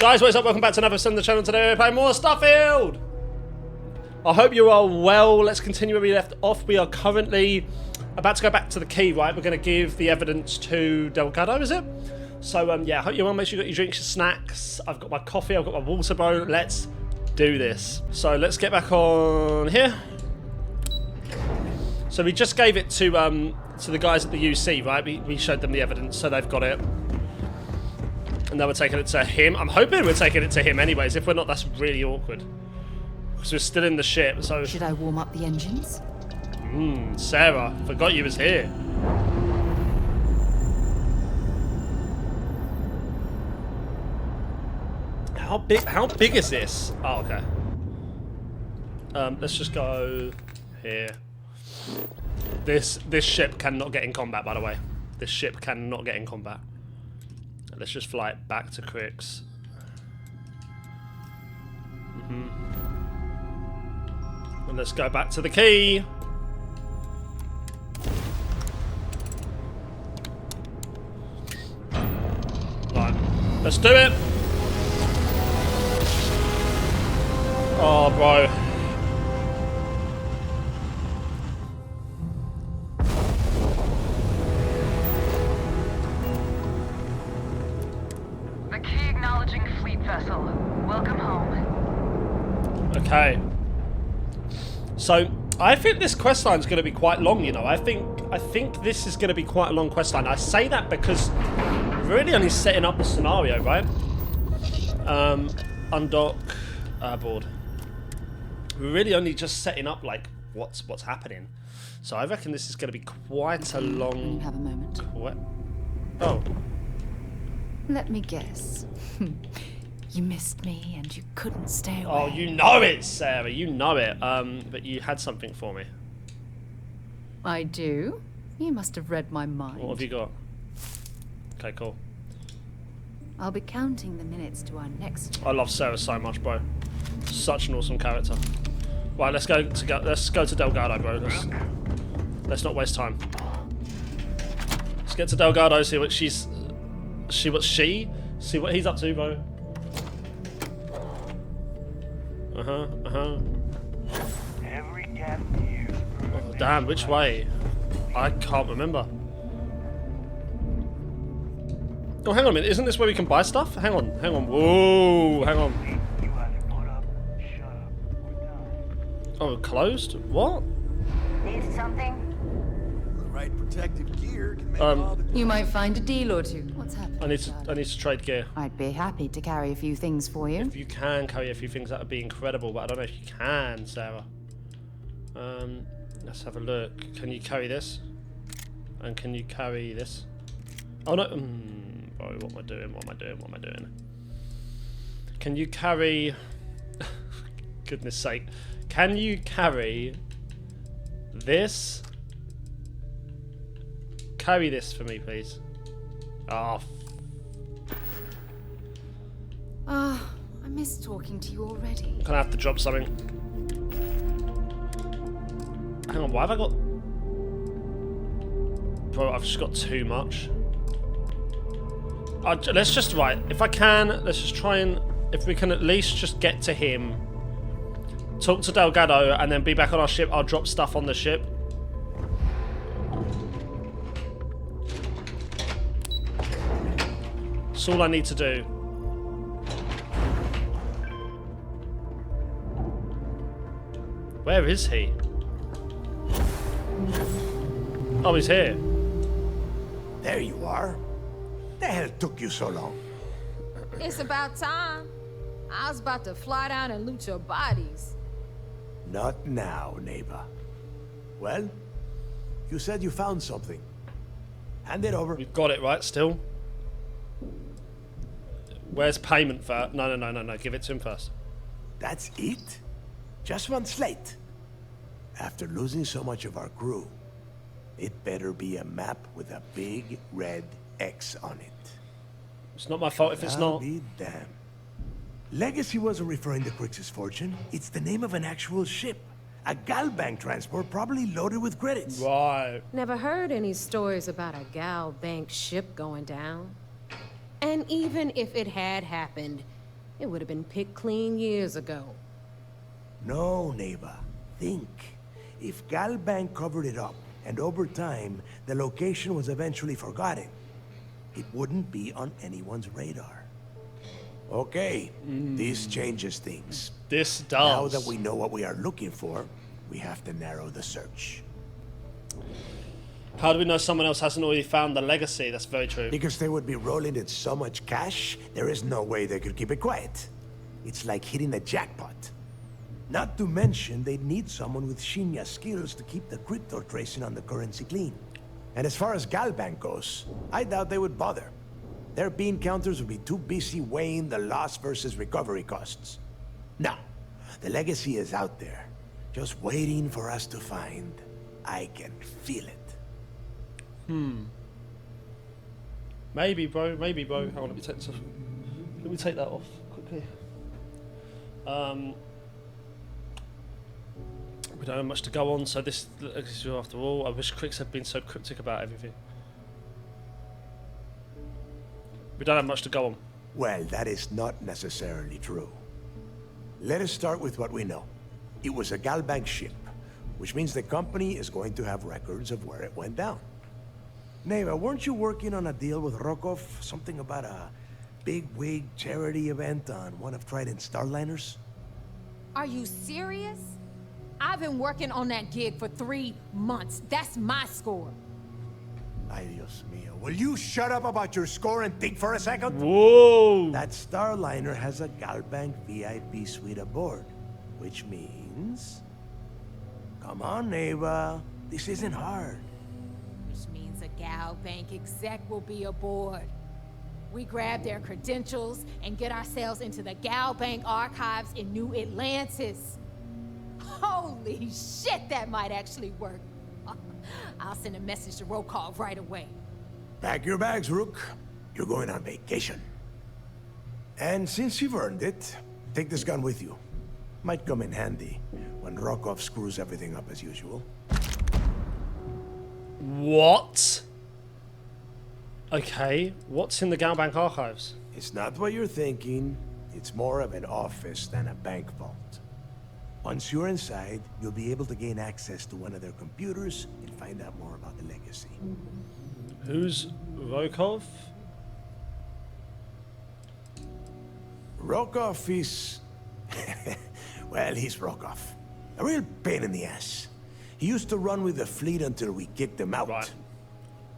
Guys, what is up? Welcome back to another episode of the channel. Today we're playing more Starfield! I hope you are well. Let's continue where we left off. We are currently about to go back to the key, right? We're going to give the evidence to Delgado, is it? So, yeah, I hope you're well. Make sure you got your drinks, your snacks. I've got my coffee, I've got my water, bro. Let's do this. So, let's get back on here. So, we just gave it to the guys at the UC, right? We showed them the evidence, so they've got it. And now we're taking it to him. I'm hoping we're taking it to him anyways. If we're not, that's really awkward. Because we're still in the ship, so... Should I warm up the engines? Sarah. Forgot you was here. How big is this? Oh, okay. Let's just go here. This ship cannot get in combat, by the way. This ship cannot get in combat. Let's just fly it back to Crix. And let's go back to the key. Right, let's do it. Oh, bro. Welcome home. Okay. So I think this quest line is going to be quite long. You know, I think this is going to be quite a long quest line. I say that because we're really only setting up the scenario, right? Undock board. We're really only just setting up like what's happening. So I reckon this is going to be quite a long. Can you have a moment? Oh. Let me guess. You missed me and you couldn't stay away. Oh, you know it, Sarah. You know it. But you had something for me. I do? You must have read my mind. What have you got? Okay, cool. I'll be counting the minutes to our next... I love Sarah so much, bro. Such an awesome character. Right, let's go to Delgado, bro. Let's not waste time. Let's get to Delgado, see what see what he's up to, bro. Oh, damn, which way? I can't remember. Oh, hang on a minute. Isn't this where we can buy stuff? Hang on. Whoa, hang on. Oh, closed? What? Need something? The right protective gear can make all the... You might find a deal or two. What's happening? I need to trade gear. I'd be happy to carry a few things for you. If you can carry a few things, that would be incredible, but I don't know if you can, Sarah. Let's have a look. Can you carry this? And can you carry this? Oh no, bro, what am I doing? Can you carry... Goodness sake. Can you carry this? Carry this for me, please. Oh, I miss talking to you already. can I have to drop something? Hang on, why have I got... Bro, I've just got too much. Let's just, right, if I can, let's just try and... If we can at least just get to him, talk to Delgado, and then be back on our ship, I'll drop stuff on the ship. That's all I need to do. Where is he? Oh, he's here. There you are. The hell took you so long? It's about time. I was about to fly down and loot your bodies. Not now, neighbor. Well, you said you found something. Hand it over. We've got it, right, still? Where's payment for... No. Give it to him first. That's it? Just one slate. After losing so much of our crew, it better be a map with a big red X on it. It's not my fault if it's I'll not. be damned. Legacy wasn't referring to Crix's fortune. It's the name of an actual ship. A Galbank transport probably loaded with credits. Right. Never heard any stories about a Gal Bank ship going down. And even if it had happened, It would have been picked clean years ago. No, Neva. Think. If Galbank covered it up, and over time, the location was eventually forgotten, it wouldn't be on anyone's radar. Okay, this changes things. This does. Now that we know what we are looking for, we have to narrow the search. How do we know someone else hasn't already found the legacy? That's very true. Because they would be rolling in so much cash, there is no way they could keep it quiet. It's like hitting a jackpot. Not to mention, they'd need someone with Shinya skills to keep the crypto tracing on the currency clean. And as far as Galbank goes, I doubt they would bother. Their bean counters would be too busy weighing the loss versus recovery costs. No, the legacy is out there, just waiting for us to find. I can feel it. Maybe, bro. Maybe, bro. Hold on, let me take that off quickly. We don't have much to go on, so this is after all. I wish Crix had been so cryptic about everything. We don't have much to go on. Well, that is not necessarily true. Let us start with what we know. It was a Galbank ship, which means the company is going to have records of where it went down. Neva, weren't you working on a deal with Rokov? Something about a big wig charity event on one of Trident's starliners? Are you serious? I've been working on that gig for 3 months. That's my score. Ay, Dios mío. Will you shut up about your score and think for a second? Whoa! That starliner has a Galbank VIP suite aboard, which means... Come on, Neva. This isn't hard. Which means a Galbank exec will be aboard. We grab their credentials and get ourselves into the Galbank archives in New Atlantis. Holy shit, that might actually work. I'll send a message to Rokov right away. Pack your bags, Rook. You're going on vacation. And since you've earned it, take this gun with you. Might come in handy when Rokov screws everything up as usual. What? Okay, what's in the Galbank archives? It's not what you're thinking. It's more of an office than a bank vault. Once you're inside, you'll be able to gain access to one of their computers and find out more about the legacy. Who's Rokov? Rokov is... well, he's Rokov. A real pain in the ass. He used to run with the fleet until we kicked him out. Right.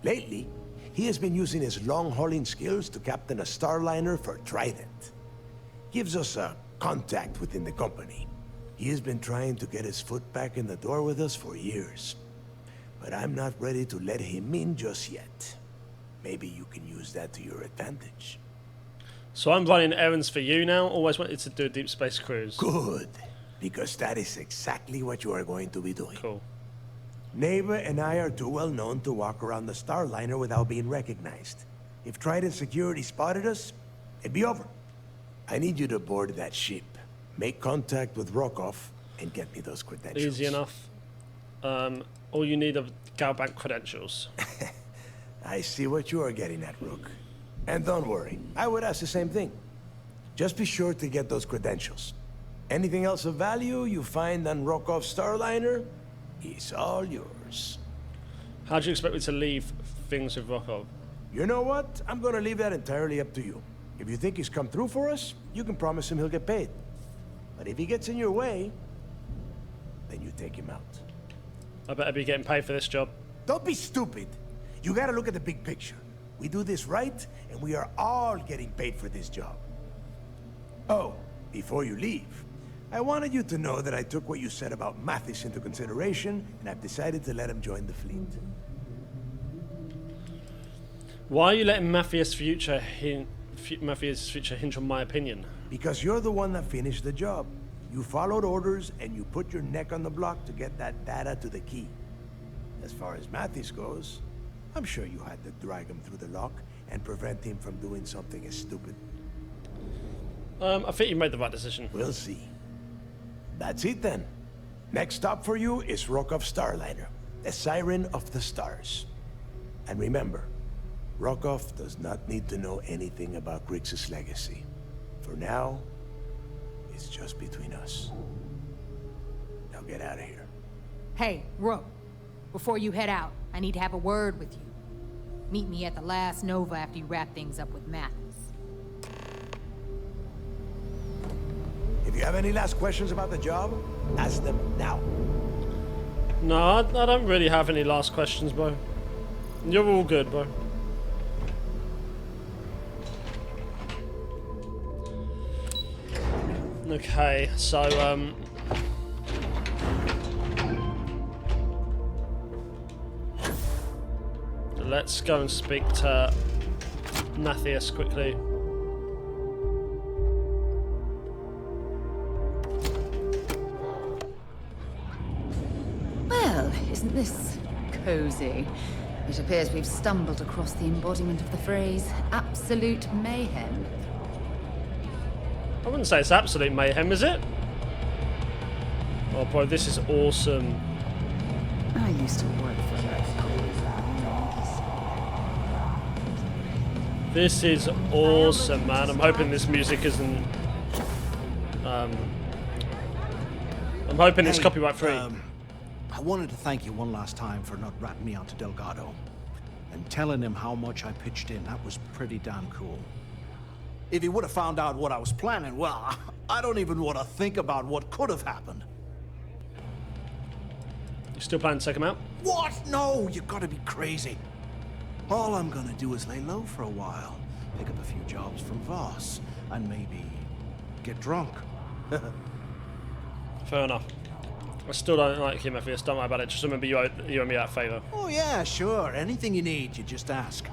Lately, he has been using his long-hauling skills to captain a starliner for Trident. Gives us a contact within the company. He has been trying to get his foot back in the door with us for years. But I'm not ready to let him in just yet. Maybe you can use that to your advantage. So I'm running errands for you now? Always wanted to do a deep space cruise. Good, because that is exactly what you are going to be doing. Cool. Neva and I are too well known to walk around the starliner without being recognized. If Trident security spotted us, it'd be over. I need you to board that ship, make contact with Rokov, and get me those credentials. Easy enough. All you need are Galbank credentials. I see what you are getting at, Rook. And don't worry, I would ask the same thing. Just be sure to get those credentials. Anything else of value you find on Rokov's starliner is all yours. How do you expect me to leave things with Rokov? You know what? I'm gonna leave that entirely up to you. If you think he's come through for us, you can promise him he'll get paid. But if he gets in your way, then you take him out. I better be getting paid for this job. Don't be stupid. You gotta look at the big picture. We do this right, and we are all getting paid for this job. Oh, before you leave, I wanted you to know that I took what you said about Mathis into consideration, and I've decided to let him join the fleet. Why are you letting Mafia's future hinge on my opinion? Because you're the one that finished the job. You followed orders, and you put your neck on the block to get that data to the key. As far as Mathis goes, I'm sure you had to drag him through the lock and prevent him from doing something as stupid. I think you made the right decision. We'll see. That's it then. Next stop for you is Rokov Starliner, the Siren of the Stars. And remember, Rokov does not need to know anything about Grix's legacy. for now, it's just between us. Now get out of here. Hey, Rook, before you head out, I need to have a word with you. Meet me at the last Nova after you wrap things up with Mathis. If you have any last questions about the job, ask them now. No, I don't really have any last questions, bro. You're all good, bro. Okay, so, let's go and speak to Matthias quickly. Well, isn't this cozy? It appears we've stumbled across the embodiment of the phrase absolute mayhem. I wouldn't say it's absolute mayhem, is it? Oh, bro, this is awesome. I used to work for her. This is awesome, man. I'm hoping this music isn't... I'm hoping it's copyright free. I wanted to thank you one last time for not ratting me onto Delgado. And telling him how much I pitched in. That was pretty damn cool. If he would have found out what I was planning, well, I don't even want to think about what could have happened. You still planning to take him out? What? No, you gotta be crazy. All I'm gonna do is lay low for a while, pick up a few jobs from Voss, and maybe get drunk. Fair enough. I still don't like him, Matthias. Don't worry about it. Just remember you owe me that favour. Oh yeah, sure. Anything you need, you just ask.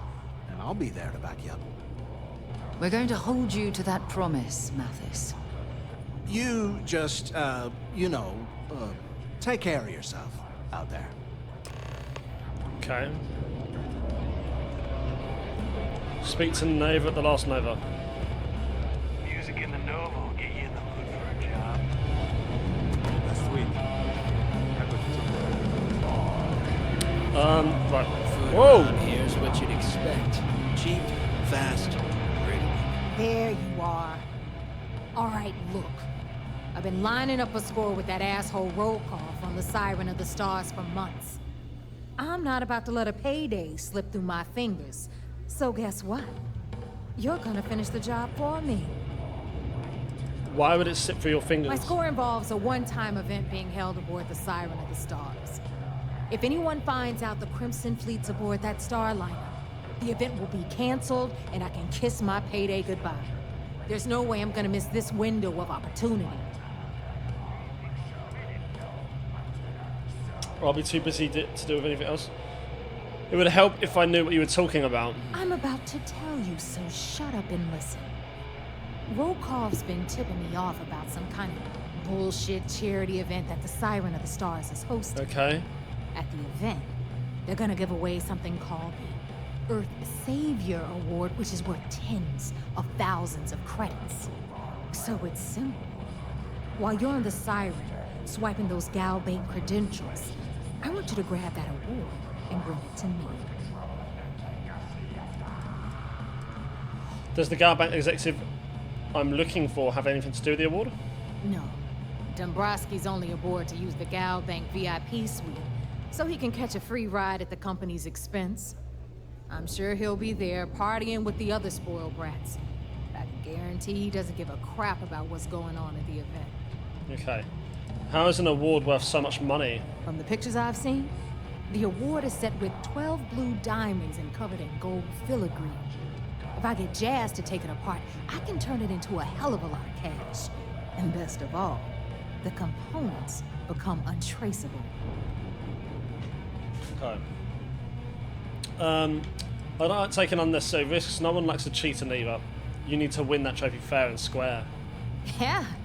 And I'll be there to back you up. We're going to hold you to that promise, Mathis. You just, take care of yourself out there. Okay. Speak to Nova at the last Nova. Music in the Nova will get you in the mood for a job. That's sweet. Right. Food Whoa! around here's what you'd expect. Cheap, fast, ready. There you are. All right, look. I've been lining up a score with that asshole roll call from the Siren of the Stars for months. I'm not about to let a payday slip through my fingers. So guess what? You're gonna finish the job for me. Why would it slip through your fingers? My score involves a one-time event being held aboard the Siren of the Stars. If anyone finds out the Crimson Fleet's aboard that Starliner, the event will be canceled and I can kiss my payday goodbye. There's no way I'm gonna miss this window of opportunity. I'll be too busy to do with anything else. It would help if I knew what you were talking about. I'm about to tell you, so shut up and listen. Rokov's been tipping me off about some kind of bullshit charity event that the Siren of the Stars is hosting. Okay. At the event, they're gonna give away something called the Earth Savior Award, which is worth tens of thousands of credits. So it's simple. While you're on the Siren, swiping those Gal Bank credentials, I want you to grab that award and bring it to me. Does the Gal Bank executive I'm looking for have anything to do with the award? No. Dombrowski's only aboard to use the Gal Bank VIP suite, so he can catch a free ride at the company's expense. I'm sure he'll be there partying with the other spoiled brats. I can guarantee he doesn't give a crap about what's going on at the event. Okay. How is an award worth so much money? From the pictures I've seen, the award is set with 12 blue diamonds and covered in gold filigree. If I get Jazz to take it apart, I can turn it into a hell of a lot of cash. And best of all, the components become untraceable. Okay. I don't like taking unnecessary risks. No one likes to cheat either. You need to win that trophy fair and square.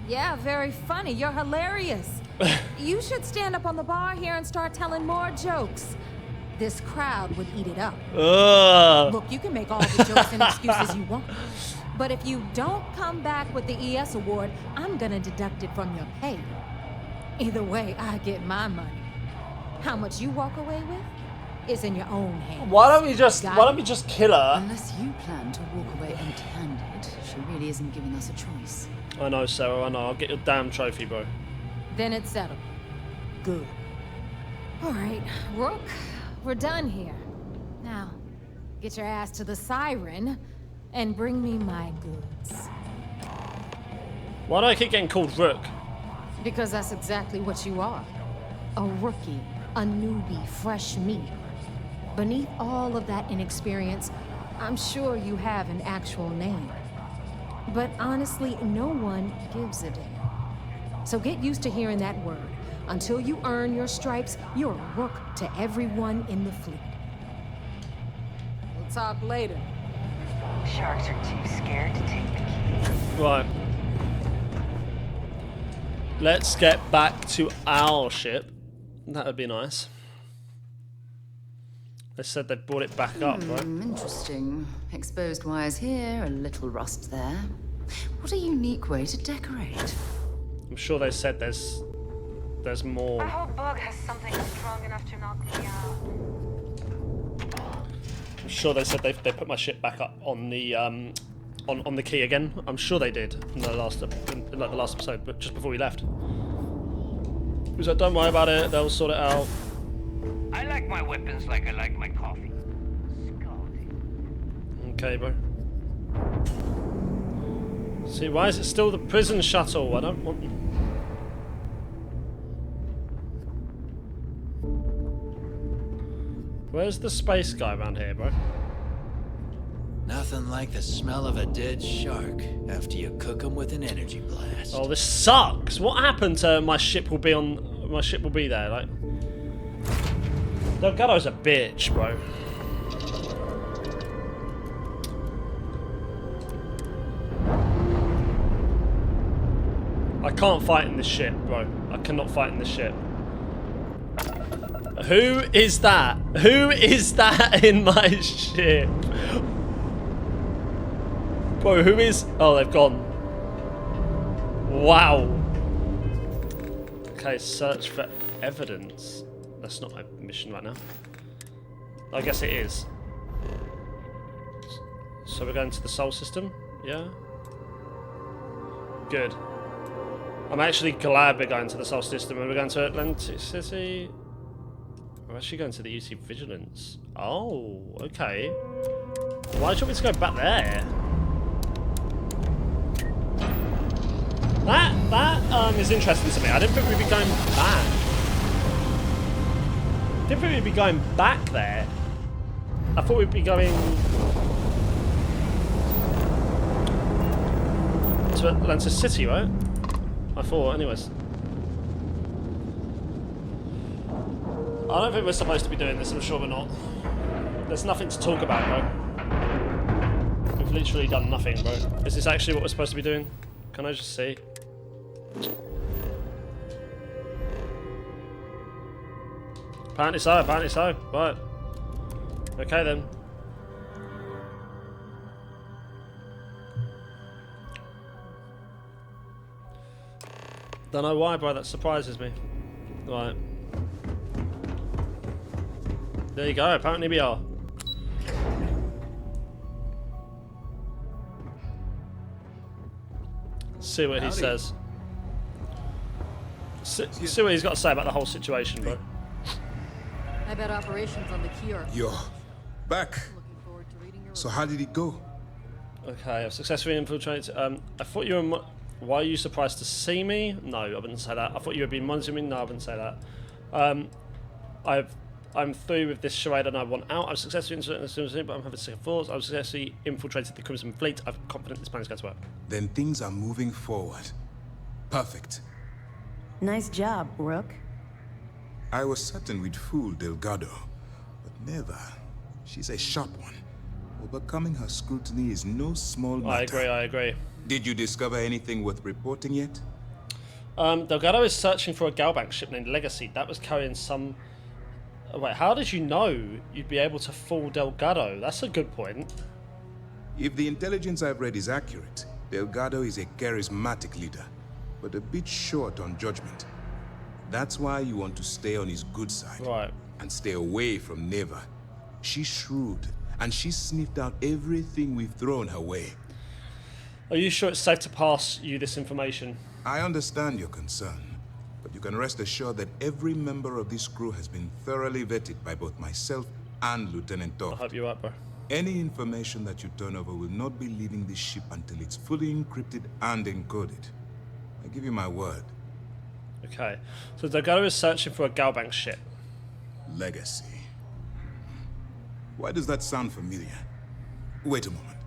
Yeah, very funny. You're hilarious. You should stand up on the bar here and start telling more jokes. This crowd would eat it up. Ugh. Look, you can make all the jokes and excuses you want. But if you don't come back with the ES award, I'm gonna deduct it from your pay. Either way, I get my money. How much you walk away with is in your own hands. Why don't we just kill her? Unless you plan to walk away empty-handed, She really isn't giving us a choice. I know, Sarah, I know. I'll get your damn trophy, bro. Then it's settled. Good. All right, Rook, we're done here. Now, get your ass to the Siren and bring me my goods. Why do I keep getting called Rook? Because that's exactly what you are. A rookie, a newbie, fresh meat. Beneath all of that inexperience, I'm sure you have an actual name. But honestly, no one gives a damn. So get used to hearing that word. Until you earn your stripes, you're a rook to everyone in the fleet. We'll talk later. Sharks are too scared to take the key. Right. Let's get back to our ship. That would be nice. They said they brought it back up, right? Interesting. Exposed wires here, a little rust there. What a unique way to decorate. I'm sure they said there's more. I hope Bug has something strong enough to knock me out. I'm sure they said they put my ship back up on the on the key again. I'm sure they did in the last episode, but just before we left. He was like, "Don't worry about it. They'll sort it out." I like my weapons like I like my coffee. Scalding. Okay, bro. See, why is it still the prison shuttle? I don't want. Where's the space guy around here, bro? Nothing like the smell of a dead shark after you cook them with an energy blast. Oh, this sucks. What happened to my ship will be on? My ship will be there, like. Delgado's a bitch, bro. I can't fight in this ship, bro. I cannot fight in this ship. Who is that? Who is that in my ship? Bro, who is... Oh, they've gone. Wow. Okay, search for evidence. That's not my mission right now. I guess it is. So we're going to the Sol system? Yeah? Good. I'm actually glad we're going to the Sol system and we're going to Atlantic City. We're actually going to the UC Vigilance. Oh, okay. Why do you want me to go back there? That is interesting to me. I didn't think we'd be going back. I didn't think we'd be going back there. I thought we'd be going to Atlantis City, right? I thought, anyways. I don't think we're supposed to be doing this, I'm sure we're not. There's nothing to talk about, bro. We've literally done nothing, bro. Is this actually what we're supposed to be doing? Can I just see? Apparently so, apparently so. Right. Okay then. Don't know why, bro, that surprises me. Right. There you go, apparently we are. See what he says. See what he's got to say about the whole situation, bro. I bet operations on the key are... You're back. Looking forward to reading your... So how did it go? Okay, I've successfully infiltrated. I thought you were... Why are you surprised to see me? No, I wouldn't say that. I thought you would be monitoring me. No, I wouldn't say that. I'm through with this charade and I want out. I've successfully infiltrated, but I'm having second thoughts. I've successfully infiltrated the Crimson Fleet. I'm confident this plan is going to work. Then things are moving forward. Perfect. Nice job, Rook. I was certain we'd fool Delgado, but never. She's a sharp one. Overcoming her scrutiny is no small matter. I agree. Did you discover anything worth reporting yet? Delgado is searching for a Galbank ship named Legacy. That was carrying some... Wait, how did you know you'd be able to fool Delgado? That's a good point. If the intelligence I've read is accurate, Delgado is a charismatic leader, but a bit short on judgment. That's why you want to stay on his good side. Right. And stay away from Neva. She's shrewd, and she's sniffed out everything we've thrown her way. Are you sure it's safe to pass you this information? I understand your concern, but you can rest assured that every member of this crew has been thoroughly vetted by both myself and Lieutenant I Dorf. hope you're right, bro. Any information that you turn over will not be leaving this ship until it's fully encrypted and encoded. I give you my word. Okay. So Delgado is searching for a Galbank ship. Legacy. Why does that sound familiar? Wait a moment.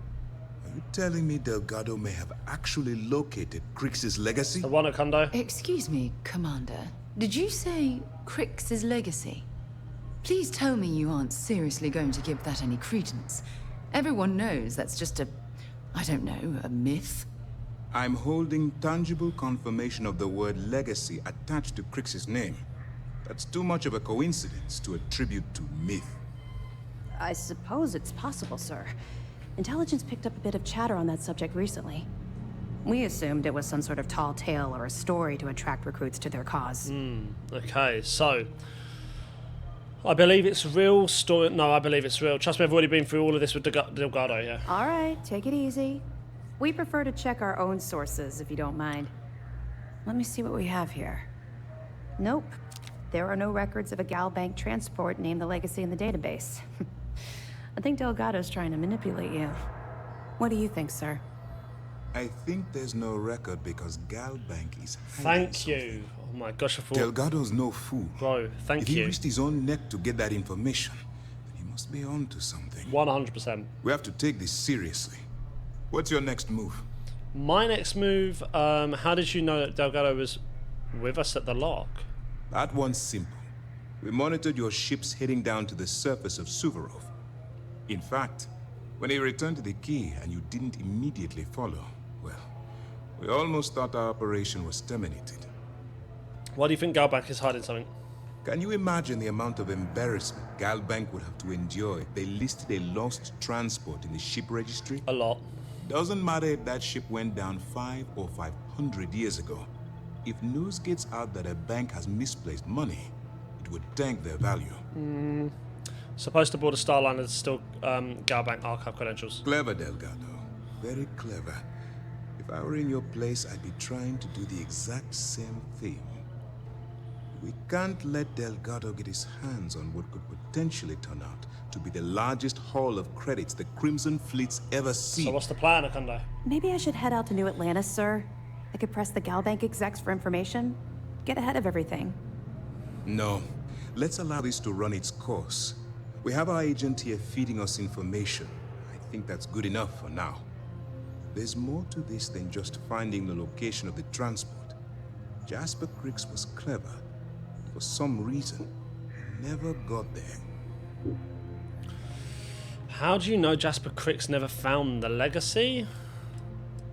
Are you telling me Delgado may have actually located Crix's legacy? The one at Kondo? Excuse me, Commander. Did you say Crix's legacy? Please tell me you aren't seriously going to give that any credence. Everyone knows that's just I don't know, a myth. I'm holding tangible confirmation of the word legacy attached to Crix's name. That's too much of a coincidence to attribute to myth. I suppose it's possible, sir. Intelligence picked up a bit of chatter on that subject recently. We assumed it was some sort of tall tale or a story to attract recruits to their cause. Okay, so I believe it's real story. No, I believe it's real. Trust me, I've already been through all of this with Delgado, yeah. All right, take it easy. We prefer to check our own sources, if you don't mind. Let me see what we have here. Nope. There are no records of a Galbank transport named the Legacy in the database. I think Delgado's trying to manipulate you. What do you think, sir? I think there's no record because Galbank is hiding Thank you. something. Oh my gosh, I thought... Delgado's no fool. Bro, thank if you. he risked his own neck to get that information, then he must be on to something. 100%. We have to take this seriously. What's your next move? My next move, how did you know that Delgado was with us at the lock? That one's simple. We monitored your ships heading down to the surface of Suvorov. In fact, when he returned to the key and you didn't immediately follow, well, we almost thought our operation was terminated. Why do you think Galbank is hiding something? Can you imagine the amount of embarrassment Galbank would have to endure if they listed a lost transport in the ship registry? A lot. Doesn't matter if that ship went down 5 or 500 years ago. If news gets out that a bank has misplaced money, it would tank their value. Supposed to board a Starliner that's still Galbank archive credentials. Clever, Delgado. Very clever. If I were in your place, I'd be trying to do the exact same thing. We can't let Delgado get his hands on what could potentially turn out to be the largest haul of credits the Crimson Fleet's ever seen. So what's the plan, Akando? Maybe I should head out to New Atlantis, sir. I could press the Galbank execs for information. Get ahead of everything. No. Let's allow this to run its course. We have our agent here feeding us information. I think that's good enough for now. There's more to this than just finding the location of the transport. Jasper Crix was clever. For some reason, he never got there. How do you know Jasper Crix never found the legacy?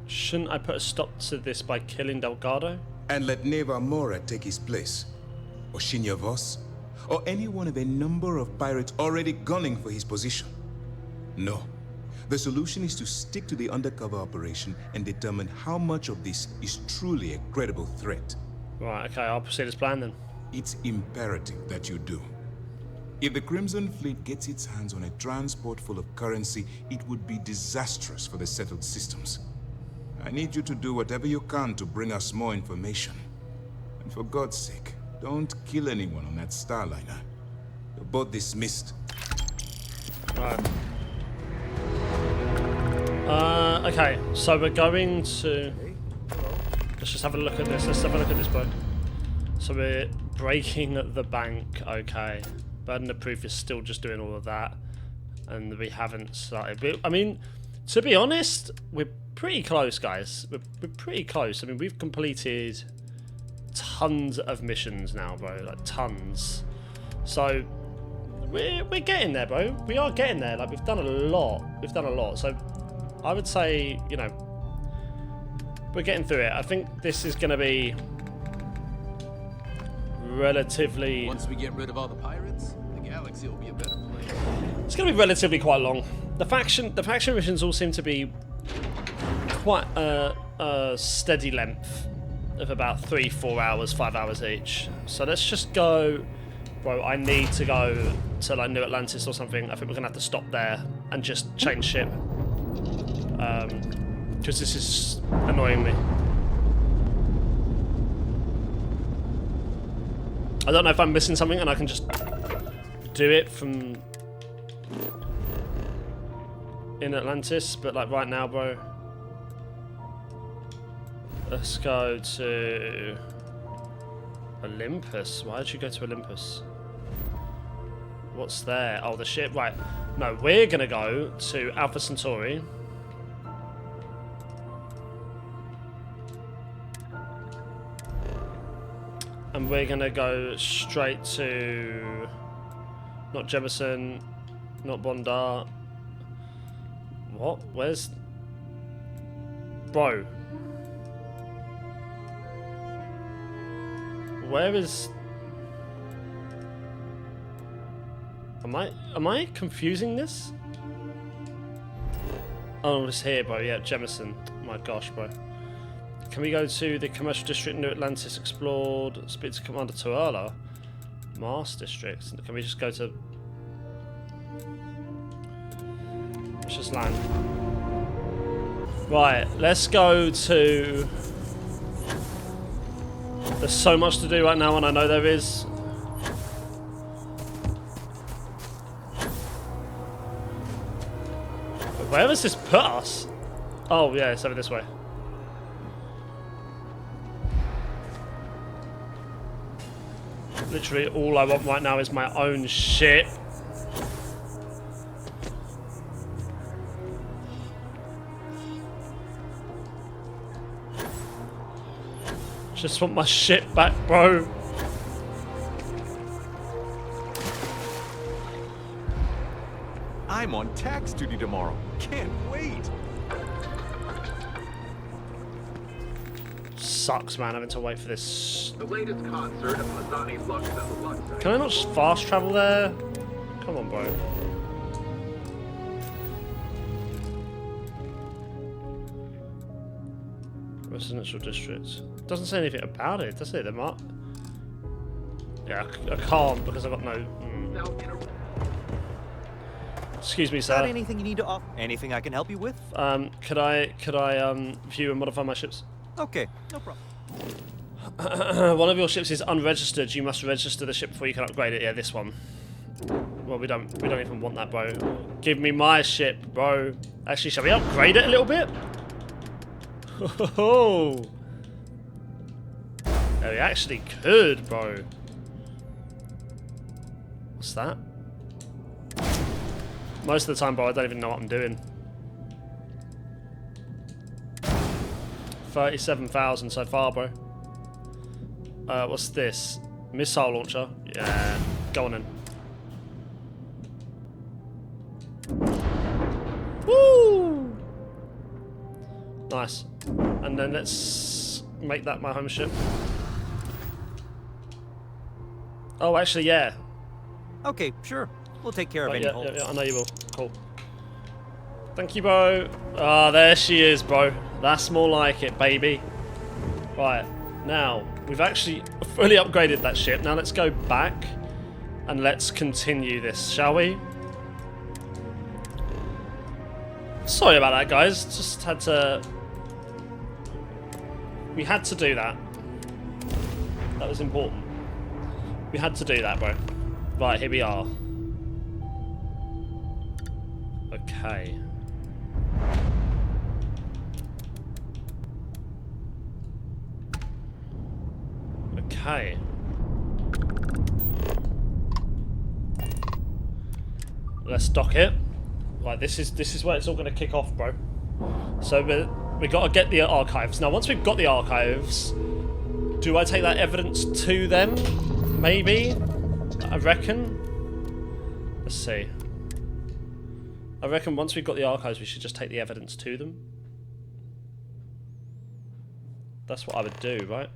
Shouldn't I put a stop to this by killing Delgado? And let Neva Mora take his place? Or Shinya Voss? Or any one of a number of pirates already gunning for his position? No. The solution is to stick to the undercover operation and determine how much of this is truly a credible threat. Right, okay, I'll proceed as planned then. It's imperative that you do. If the Crimson Fleet gets its hands on a transport full of currency, it would be disastrous for the settled systems. I need you to do whatever you can to bring us more information. And for God's sake, don't kill anyone on that Starliner. You're both dismissed. Right. Okay, so we're going to... Let's just have a look at this. Let's have a look at this, bro. So we're breaking the bank, okay. Burden of proof is still just doing all of that. And we haven't started. But, I mean, to be honest, we're pretty close, guys. We're pretty close. I mean, we've completed tons of missions now, bro. Like, tons. So, we're getting there, bro. We are getting there. Like, we've done a lot. We've done a lot. So, I would say, you know, we're getting through it. I think this is going to be relatively... Once we get rid of all the pirates, the galaxy will be a better place. It's going to be relatively quite long. The faction missions all seem to be quite a steady length of about 3, 4 hours, 5 hours each. So let's just go... Bro, I need to go to like New Atlantis or something. I think we're going to have to stop there and just change ship. Because this is annoying me. I don't know if I'm missing something and I can just do it from in Atlantis, but like right now, bro. Let's go to Olympus. Why did you go to Olympus? What's there? Oh, the ship. Right. No, we're gonna go to Alpha Centauri. And we're gonna go straight to not Jemison, not Bondar. What? Where's bro? Where is? Am I confusing this? Oh, it's here, bro. Yeah, Jemison. My gosh, bro. Can we go to the commercial district, New Atlantis explored? Speak to Commander Tuala. Mars district. Can we just go to? Let's just land. Right. Let's go to. There's so much to do right now, and I know there is. Where does this put us? Oh yeah, it's over this way. Literally all I want right now is my own shit. Just want my shit back, bro. I'm on tax duty tomorrow. Can't wait. Sucks, man, having to wait for this. The latest concert of Mazzani's Lux and the Lux. Can I not just fast travel there? Come on, bro. Residential district. Doesn't say anything about it, does it? Yeah, I can't because I've got no. Excuse me, sir. Got anything you need to offer? Anything I can help you with? Could I view and modify my ships? Okay, no problem. One of your ships is unregistered. You must register the ship before you can upgrade it. Yeah, this one. Well, we don't even want that, bro. Give me my ship, bro. Actually, shall we upgrade it a little bit? Oh. Yeah, we actually could, bro. What's that? Most of the time, bro, I don't even know what I'm doing. 37,000 so far, bro. What's this? Missile launcher? Yeah, go on then. Woo! Nice. And then let's make that my home ship. Oh, actually, yeah. Okay, sure. We'll take care of any holes. Yeah, I know you will. Cool. Thank you, bro. Ah, there she is, bro. That's more like it, baby. Right, now, we've actually fully upgraded that ship. Now let's go back and let's continue this, shall we? Sorry about that, guys. Just had to... We had to do that. That was important. We had to do that, bro. Right, here we are. Okay. Okay. Let's dock it. Right, this is where it's all going to kick off, bro. So we got to get the archives. Now, once we've got the archives, do I take that evidence to them? Maybe. I reckon. Let's see. I reckon once we've got the archives, we should just take the evidence to them. That's what I would do, right?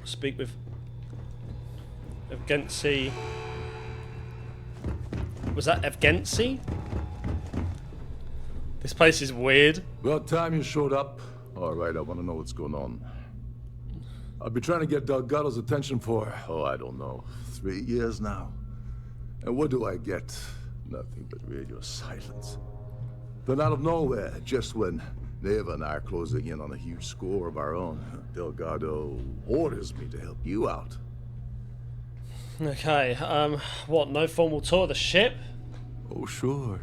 Speak with Evgensi. Was that Evgensi? This place is weird. About time you showed up. Alright, I want to know what's going on. I've been trying to get Delgado's attention for, I don't know, 3 years now. And what do I get? Nothing but radio silence. Then out of nowhere, just when Neva and I are closing in on a huge score of our own, Delgado orders me to help you out. Okay, what, no formal tour of the ship? Oh, sure.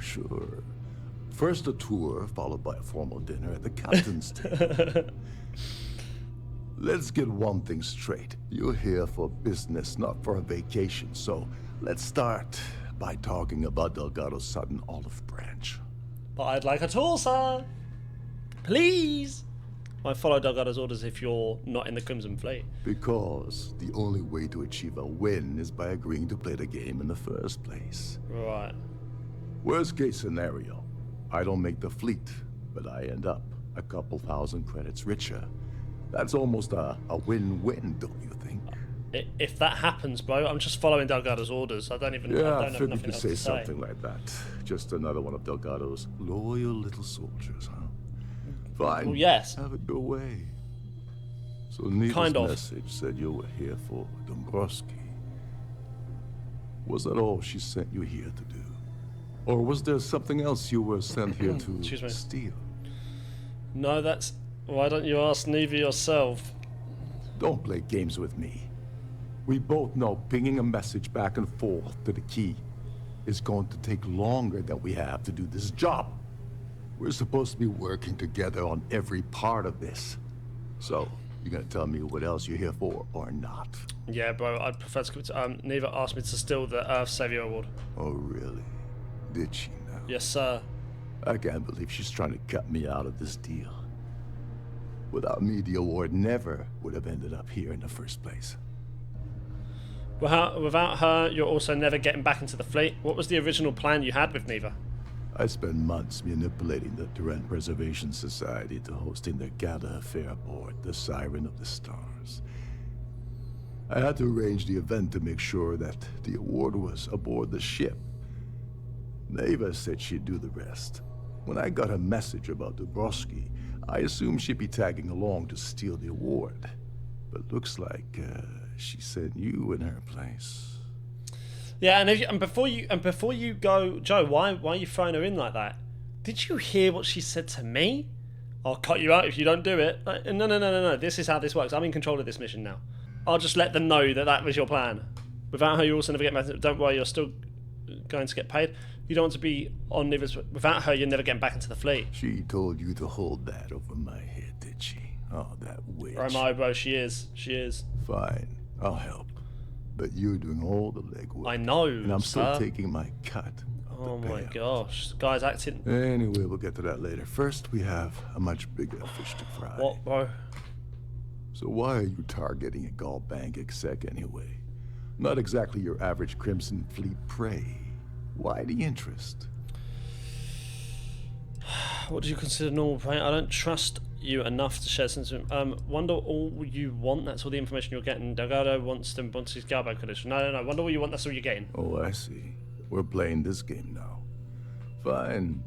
First a tour, followed by a formal dinner at the captain's table. Let's get one thing straight. You're here for business, not for a vacation, so let's start by talking about Delgado's sudden olive branch. But I'd like a tour, sir. Please. I follow Delgado's orders if you're not in the Crimson Fleet. Because the only way to achieve a win is by agreeing to play the game in the first place. Right. Worst case scenario, I don't make the fleet, but I end up a couple thousand credits richer. That's almost a win-win, don't you think? If that happens, bro, I'm just following Delgado's orders. I don't even. Yeah, I I don't have figured nothing you'd else say to say. something like that. Just another one of Delgado's loyal little soldiers, huh? Fine. Well, yes. Have it your way. So Neva's Kind of. message said you were here for Dombrowski. Was that all she sent you here to do? Or was there something else you were sent here to Excuse me. steal? No, that's. Why don't you ask Neva yourself? Don't play games with me. We both know pinging a message back and forth to the key is going to take longer than we have to do this job. We're supposed to be working together on every part of this. So, you gonna tell me what else you're here for or not? Yeah, bro, I'd prefer to. Neva asked me to steal the Earth Savior Award. Oh, really? Did she now? Yes, sir. I can't believe she's trying to cut me out of this deal. Without me, the award never would have ended up here in the first place. Without her, you're also never getting back into the fleet. What was the original plan you had with Neva? I spent months manipulating the Duran Preservation Society to hosting their gala affair aboard the Siren of the Stars. I had to arrange the event to make sure that the award was aboard the ship. Neva said she'd do the rest. When I got a message about Dombrowski, I assumed she'd be tagging along to steal the award. But looks like she sent you in her place. Yeah, and before you go, Joe, why are you throwing her in like that? Did you hear what she said to me? I'll cut you out if you don't do it. Like, no. This is how this works. I'm in control of this mission now. I'll just let them know that was your plan. Without her, you also never get back. Don't worry, you're still going to get paid. You don't want to be on Neva's. Without her, you're never getting back into the fleet. She told you to hold that over my head, did she? Oh, that witch. Right, bro, she is. She is. Fine, I'll help. But you're doing all the legwork. I know, and I'm sir. still taking my cut. Oh my gosh, this guy's acting. Anyway, we'll get to that later. First, we have a much bigger fish to fry. What, bro? So why are you targeting a Gall Bank exec anyway? Not exactly your average Crimson Fleet prey. Why the interest? What do you consider normal prey? I don't trust you enough to share sense of wonder all you want, that's all the information you're getting. Delgado wants his Galbank condition. No, wonder all you want, that's all you're getting. Oh, I see. We're playing this game now. Fine.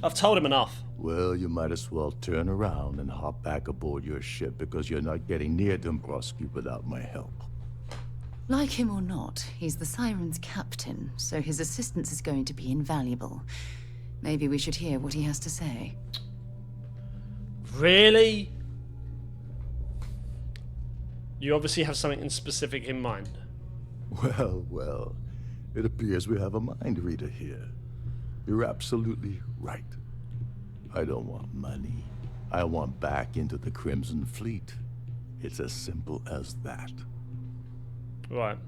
I've told him enough. Well, you might as well turn around and hop back aboard your ship because you're not getting near Dombrowski without my help. Like him or not, he's the Siren's captain, so his assistance is going to be invaluable. Maybe we should hear what he has to say. Really? You obviously have something in specific in mind. Well, it appears we have a mind reader here. You're absolutely right. I don't want money. I want back into the Crimson Fleet. It's as simple as that. Right.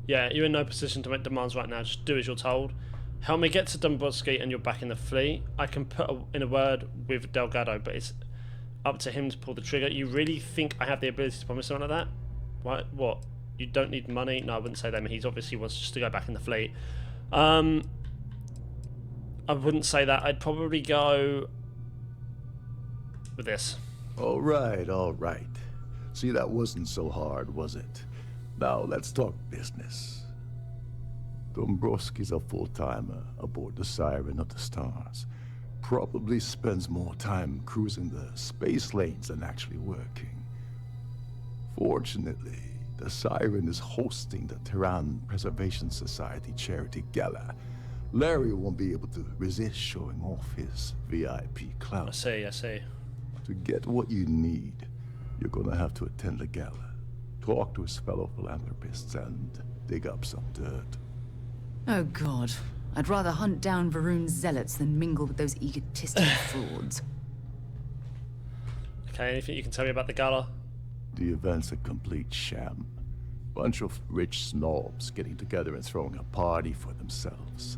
Yeah, you're in no position to make demands right now. Just do as you're told. Help me get to Dombrowski and you're back in the fleet. I can put in a word with Delgado, but it's up to him to pull the trigger. You really think I have the ability to promise something like that? What? You don't need money? No, I wouldn't say that. I mean, he's obviously wants just to go back in the fleet. I wouldn't say that. I'd probably go with this. All right. See, that wasn't so hard, was it? Now, let's talk business. Dombrowski's a full-timer aboard the Siren of the Stars. Probably spends more time cruising the space lanes than actually working. Fortunately, the Siren is hosting the Duran Preservation Society Charity Gala. Larry won't be able to resist showing off his VIP clout. I see, I see. To get what you need, you're gonna have to attend the gala, talk to his fellow philanthropists, and dig up some dirt. Oh god. I'd rather hunt down Varun's zealots than mingle with those egotistical frauds. Okay, anything you can tell me about the gala? The event's a complete sham. Bunch of rich snobs getting together and throwing a party for themselves.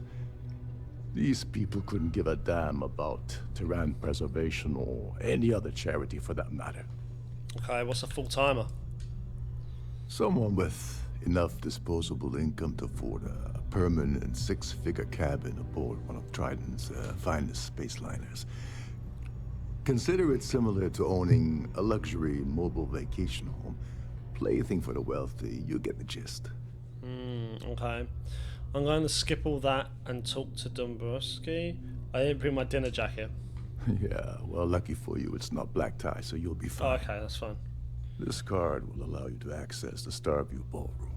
These people couldn't give a damn about Terran preservation or any other charity for that matter. Okay, what's a full-timer? Someone with enough disposable income to afford a permanent six-figure cabin aboard one of Triton's finest space liners. Consider it similar to owning a luxury mobile vacation home. Plaything for the wealthy, you get the gist. Okay. I'm going to skip all that and talk to Dombrowski. I didn't bring my dinner jacket. Yeah, well, lucky for you, it's not black tie, so you'll be fine. Oh, okay, that's fine. This card will allow you to access the Starfield ballroom.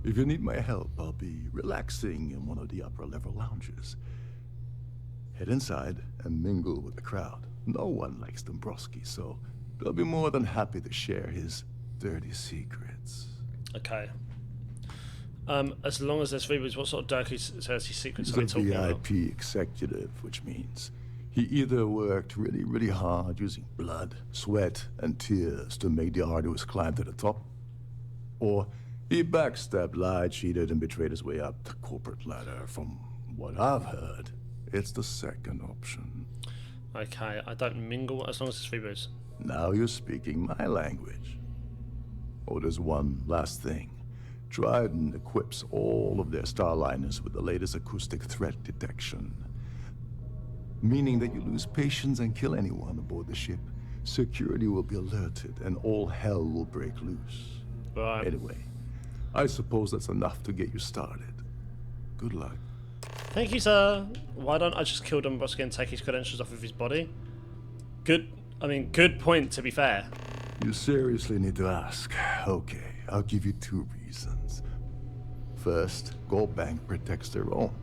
If you need my help, I'll be relaxing in one of the upper-level lounges. Head inside and mingle with the crowd. No one likes Dombrowski, so they'll be more than happy to share his dirty secrets. Okay. As long as there's freebies, what sort of dirty secrets are we He's a talking about? VIP executive, which means he either worked really, really hard using blood, sweat, and tears to make the arduous climb to the top, or he backstabbed, lied, cheated, and betrayed his way up the corporate ladder. From what I've heard, it's the second option. Okay, I don't mingle as long as it's freebies. Now you're speaking my language. Oh, there's one last thing. Trident equips all of their starliners with the latest acoustic threat detection. Meaning that you lose patience and kill anyone aboard the ship, security will be alerted and all hell will break loose. Right. Anyway, I suppose that's enough to get you started. Good luck. Thank you, sir. Why don't I just kill Dombrowski and take his credentials off of his body? Good point, to be fair. You seriously need to ask. Okay, I'll give you 2 reasons. First, Gold Bank protects their own.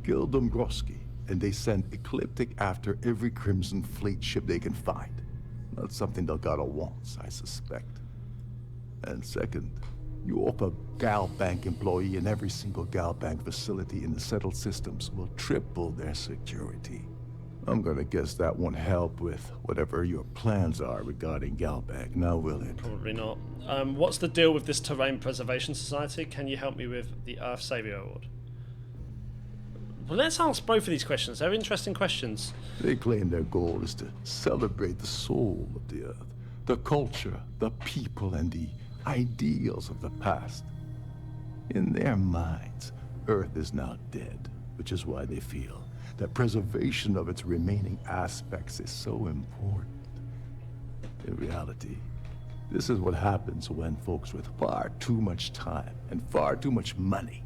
Kill Dombrowski, and they send Ecliptic after every Crimson Fleet ship they can find. Not something Delgado wants, I suspect. And second, you offer Gal Bank employee in every single Gal Bank facility in the settled systems will triple their security. I'm gonna guess that won't help with whatever your plans are regarding Gal Bank, now will it? Probably not. What's the deal with this Terrain Preservation Society? Can you help me with the Earth Savior Award? Well, let's ask both of these questions. They're interesting questions. They claim their goal is to celebrate the soul of the Earth, the culture, the people, and the ideals of the past. In their minds, Earth is now dead, which is why they feel that preservation of its remaining aspects is so important. In reality, this is what happens when folks with far too much time and far too much money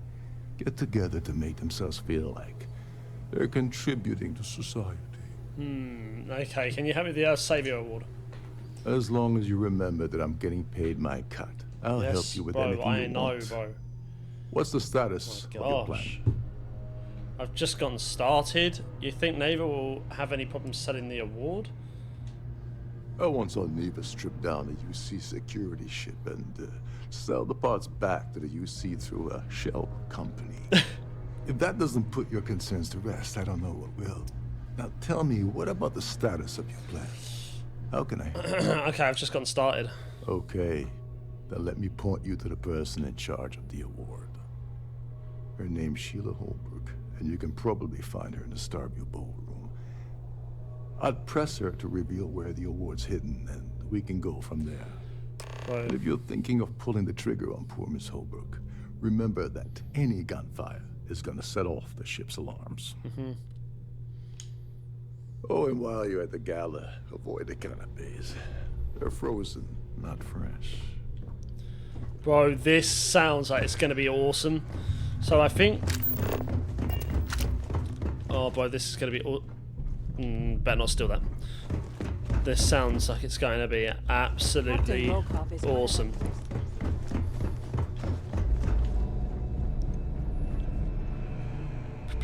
get together to make themselves feel like they're contributing to society. Okay, can you help me with the Earth Savior Award? As long as you remember that I'm getting paid my cut, I'll help you with anything you want. Bro. What's the status of your plan? I've just gotten started. You think Neva will have any problems selling the award? I once saw Neva strip down a UC security ship and sell the parts back to the UC through a shell company. If that doesn't put your concerns to rest, I don't know what will. Now tell me, what about the status of your plan? How can I help? Okay, I've just gotten started. Okay, then let me point you to the person in charge of the award. Her name's Sheila Holbrook, and you can probably find her in the Starfield ballroom. I'd press her to reveal where the award's hidden, and we can go from there. Right. And if you're thinking of pulling the trigger on poor Miss Holbrook, remember that any gunfire is gonna set off the ship's alarms. Oh, and while you're at the gala, avoid the canapes. They're frozen, not fresh. Bro, this sounds like it's going to be awesome. So I think... Oh, bro, this is going to be... better not steal that. This sounds like it's going to be absolutely awesome.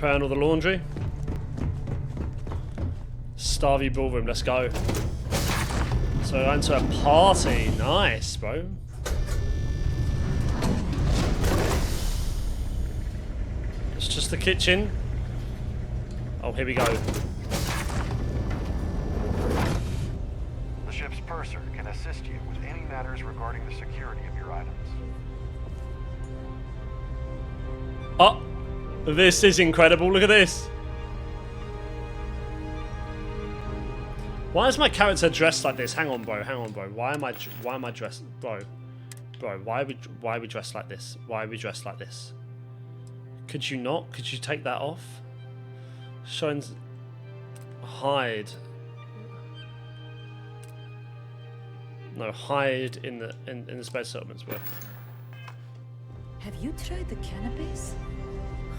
preparing all the laundry. Starvey ballroom, let's go. So we're going to a party. Nice, bro. It's just the kitchen. Oh, here we go. The ship's purser can assist you with any matters regarding the security of your items. Oh, this is incredible. Look at this. Why is my character dressed like this? Hang on, bro. Hang on, bro. Why am I dressed, bro? Bro, why are we dressed like this? Why are we dressed like this? Could you not? Could you take that off? Showing hide. No, hide in the space settlements, bro. Have you tried the cannabis?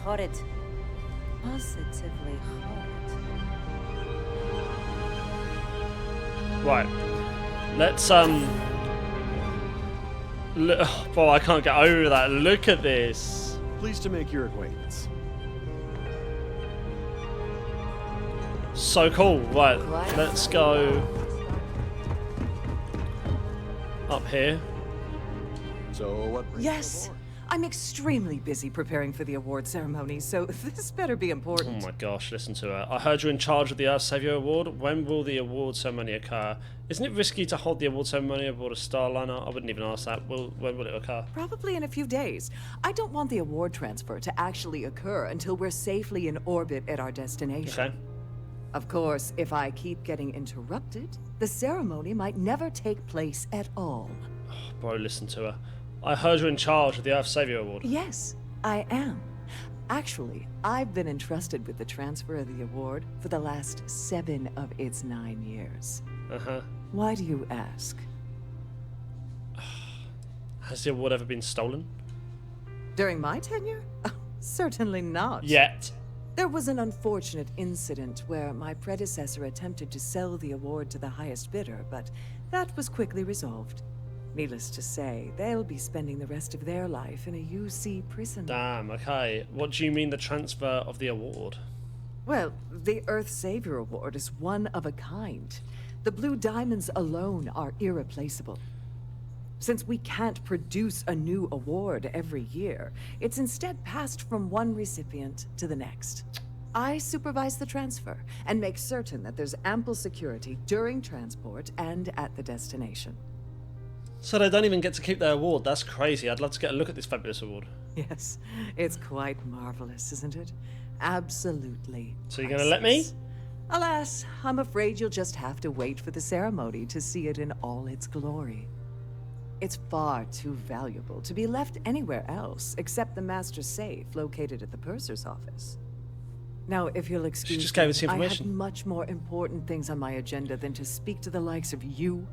Horrid. Positively horrid. Right. Let's bro, I can't get over that. Look at this. Pleased to make your acquaintance. So cool. Right, let's go up here. So what brings Yes. I'm extremely busy preparing for the award ceremony, so this better be important. Oh my gosh, listen to her. I heard you're in charge of the Earth Savior Award. When will the award ceremony occur? Isn't it risky to hold the award ceremony aboard a Starliner? I wouldn't even ask that. When will it occur? Probably in a few days. I don't want the award transfer to actually occur until we're safely in orbit at our destination. Okay. Of course, if I keep getting interrupted, the ceremony might never take place at all. Oh, bro, listen to her. I heard you're in charge of the Earth Savior Award. Yes, I am. Actually, I've been entrusted with the transfer of the award for the last 7 of its 9 years. Uh-huh. Why do you ask? Has the award ever been stolen? During my tenure? Certainly not. Yet. There was an unfortunate incident where my predecessor attempted to sell the award to the highest bidder, but that was quickly resolved. Needless to say, they'll be spending the rest of their life in a UC prison. Damn, okay. What do you mean the transfer of the award? Well, the Earth Savior Award is one of a kind. The blue diamonds alone are irreplaceable. Since we can't produce a new award every year, it's instead passed from one recipient to the next. I supervise the transfer and make certain that there's ample security during transport and at the destination. So they don't even get to keep their award. That's crazy. I'd love to get a look at this fabulous award. Yes, it's quite marvelous, isn't it? Absolutely. So you're gonna let me? Alas, I'm afraid you'll just have to wait for the ceremony to see it in all its glory. It's far too valuable to be left anywhere else except the master's safe located at the purser's office. Now, if you'll excuse just gave us the me, I have information. much more important things on my agenda than to speak to the likes of you.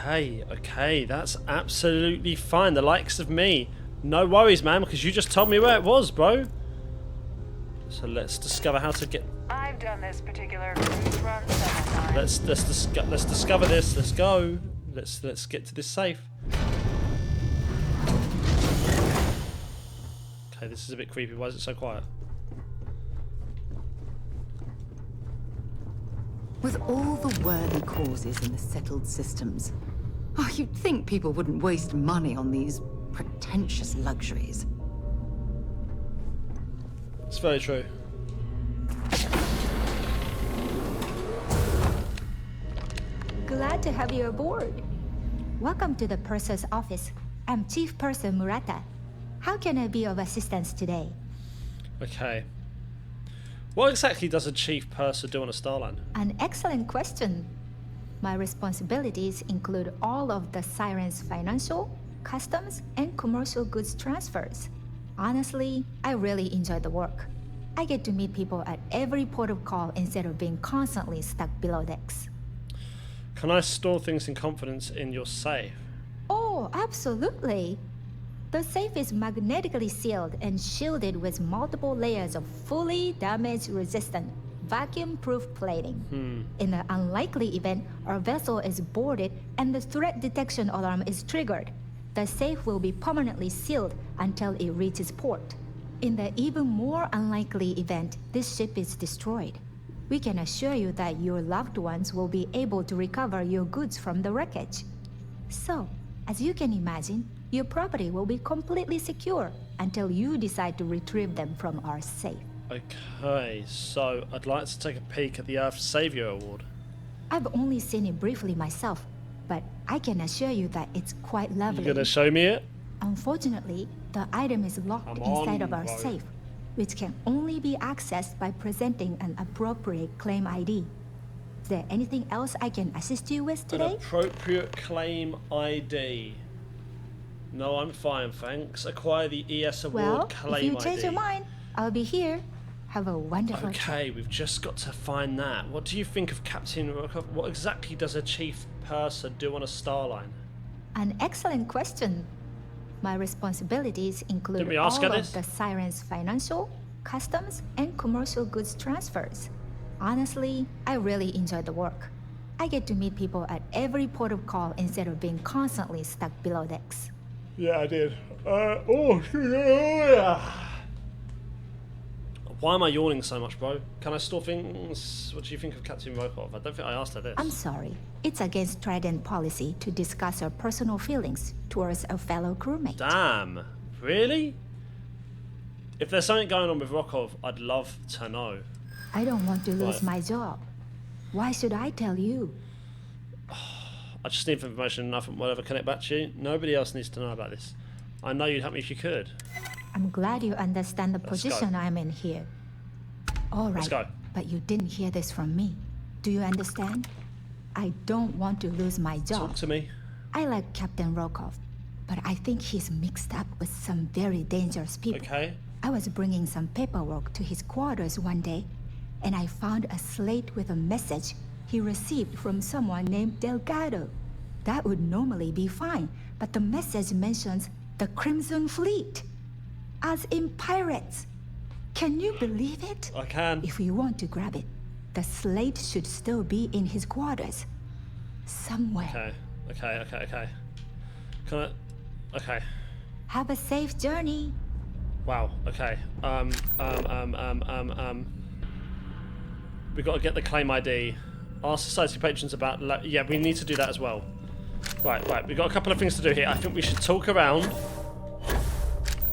Okay, that's absolutely fine. The likes of me. No worries, man, because you just told me where it was, bro. So let's discover how to get... I've done this particular cruise run several times. Let's discover this. Let's go. Let's get to this safe. Okay, this is a bit creepy. Why is it so quiet? With all the worthy causes in the settled systems, you'd think people wouldn't waste money on these pretentious luxuries. It's very true. Glad to have you aboard. Welcome to the purser's office. I'm Chief Purser Murata. How can I be of assistance today? Okay. What exactly does a chief purser do on a Starline? An excellent question. My responsibilities include all of the Siren's financial, customs, and commercial goods transfers. Honestly, I really enjoy the work. I get to meet people at every port of call instead of being constantly stuck below decks. Can I store things in confidence in your safe? Oh, absolutely. The safe is magnetically sealed and shielded with multiple layers of fully damage-resistant, vacuum-proof plating. In the unlikely event our vessel is boarded and the threat detection alarm is triggered, the safe will be permanently sealed until it reaches port. In the even more unlikely event this ship is destroyed, we can assure you that your loved ones will be able to recover your goods from the wreckage. So, as you can imagine, your property will be completely secure until you decide to retrieve them from our safe. Okay, so I'd like to take a peek at the Earth Savior Award. I've only seen it briefly myself, but I can assure you that it's quite lovely. You gonna show me it? Unfortunately, the item is locked inside of our safe, which can only be accessed by presenting an appropriate claim ID. Is there anything else I can assist you with today? An appropriate claim ID. No, I'm fine, thanks. Acquire the ES Award Well, claim if you ID. change your mind, I'll be here. Have a wonderful Okay, we've just got to find that. What do you think of Captain Rokov? What exactly does a chief purser do on a starline? An excellent question. My responsibilities include Didn't we ask her all this? of the Siren's financial, customs, and commercial goods transfers. Honestly, I really enjoy the work. I get to meet people at every port of call instead of being constantly stuck below decks. Yeah, I did. Why am I yawning so much, bro? Can I store things? What do you think of Captain Rokov? I don't think I asked her this. I'm sorry. It's against Trident policy to discuss our personal feelings towards a fellow crewmate. Damn. Really? If there's something going on with Rokov, I'd love to know. I don't want to lose Right. my job. Why should I tell you? I just need information enough and whatever connect back to you. Nobody else needs to know about this. I know you'd help me if you could. I'm glad you understand the Let's position go. I'm in here. All Let's right, go. but you didn't hear this from me. Do you understand? I don't want to lose my job. Talk to me. I like Captain Rokov, but I think he's mixed up with some very dangerous people. Okay. I was bringing some paperwork to his quarters one day, and I found a slate with a message he received from someone named Delgado. That would normally be fine, but the message mentions the Crimson Fleet, as in pirates. Can you believe it? I can. If we want to grab it, the slate should still be in his quarters. Somewhere. Okay. Can I... Okay. Have a safe journey. Wow, okay. We got to get the claim ID. Ask society patrons about... Yeah, we need to do that as well. Right. We've got a couple of things to do here. I think we should talk around.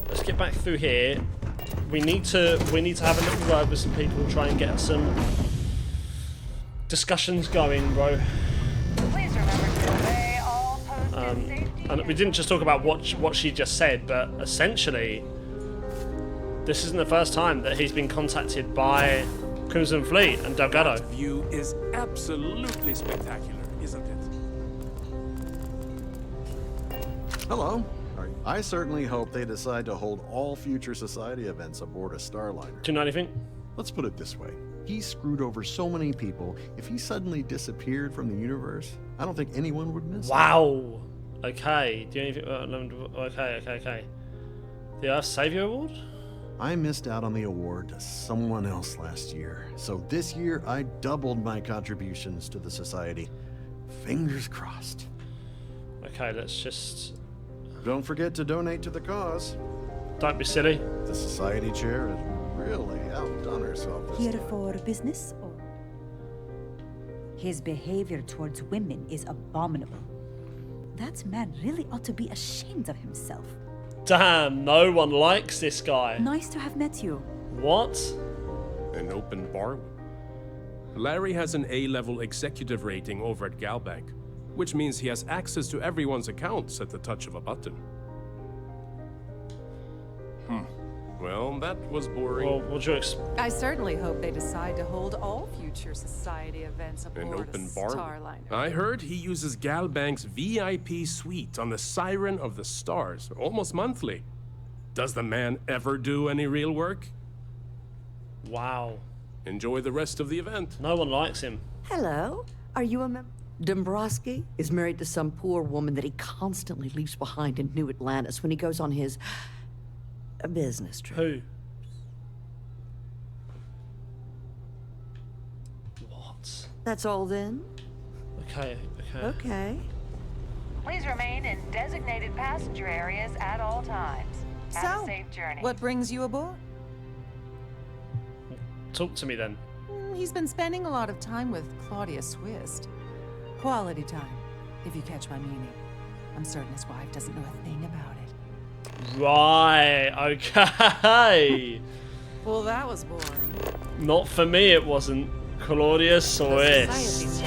Let's get back through here. We need to have a little word with some people, try and get some discussions going, bro. Please remember to obey all posted safety. And we didn't just talk about what she just said, but essentially, this isn't the first time that he's been contacted by Crimson Fleet and Delgado. That view is absolutely spectacular, isn't it? Hello. I certainly hope they decide to hold all future society events aboard a Starliner. Do you know anything? Let's put it this way. He screwed over so many people. If he suddenly disappeared from the universe, I don't think anyone would miss him. Wow. Okay. Do you know anything? Okay. The Earth Savior Award? I missed out on the award to someone else last year. So this year, I doubled my contributions to the society. Fingers crossed. Okay, let's just... Don't forget to donate to the cause. Don't be silly. The society chair has really outdone herself this Here time. for business, or? His behavior towards women is abominable. That man really ought to be ashamed of himself. Damn, no one likes this guy. Nice to have met you. What? An open bar. Larry has an A-level executive rating over at Galbank, which means he has access to everyone's accounts at the touch of a button. Well, that was boring. Well, what'd you I certainly hope they decide to hold all future society events An aboard open a bar. Starliner. I heard he uses Galbank's VIP suite on the Siren of the Stars, almost monthly. Does the man ever do any real work? Wow. Enjoy the rest of the event. No one likes him. Hello? Are you a member? Dombrowski is married to some poor woman that he constantly leaves behind in New Atlantis when he goes on his business trip. Who? What? That's all then? Okay. Okay. Please remain in designated passenger areas at all times. Have a So, safe journey. what brings you aboard? Talk to me then. He's been spending a lot of time with Claudia Swist. Quality time, if you catch my meaning. I'm certain his wife doesn't know a thing about it. Right, okay. Well, that was boring. Not for me, it wasn't. Claudia Swiss.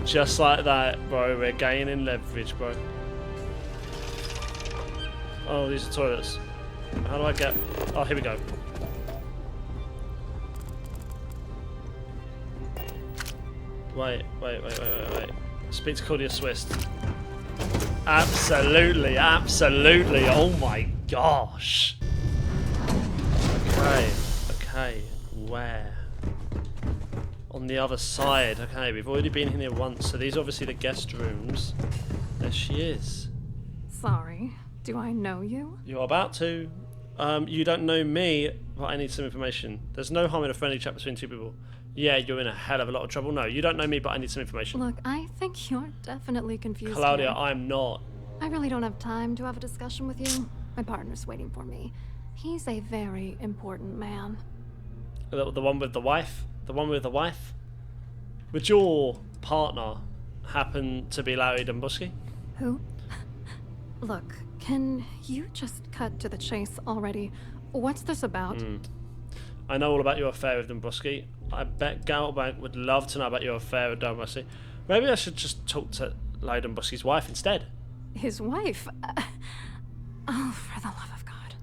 Just like that, bro. We're gaining leverage, bro. Oh, these are toilets. How do I get... Oh, here we go. Wait. Speak to Claudia Swiss. Absolutely. Oh my gosh. Okay. Where? On the other side. Okay, we've already been in here once, so these are obviously the guest rooms. There she is. Sorry, do I know you? You're about to. You don't know me, but I need some information. There's no harm in a friendly chat between two people. Yeah, you're in a hell of a lot of trouble. No, you don't know me, but I need some information. Look, I think you're definitely confused. Claudia, here. I'm not. I really don't have time to have a discussion with you. My partner's waiting for me. He's a very important man. The one with the wife? The one with the wife? Would your partner happen to be Larry Dombrowski? Who? Look, can you just cut to the chase already? What's this about? I know all about your affair with Dombrowski. I bet Galbank would love to know about your affair with Dombrowski. Maybe I should just talk to Larry Dombrowski's wife instead. His wife? Oh, for the love of God.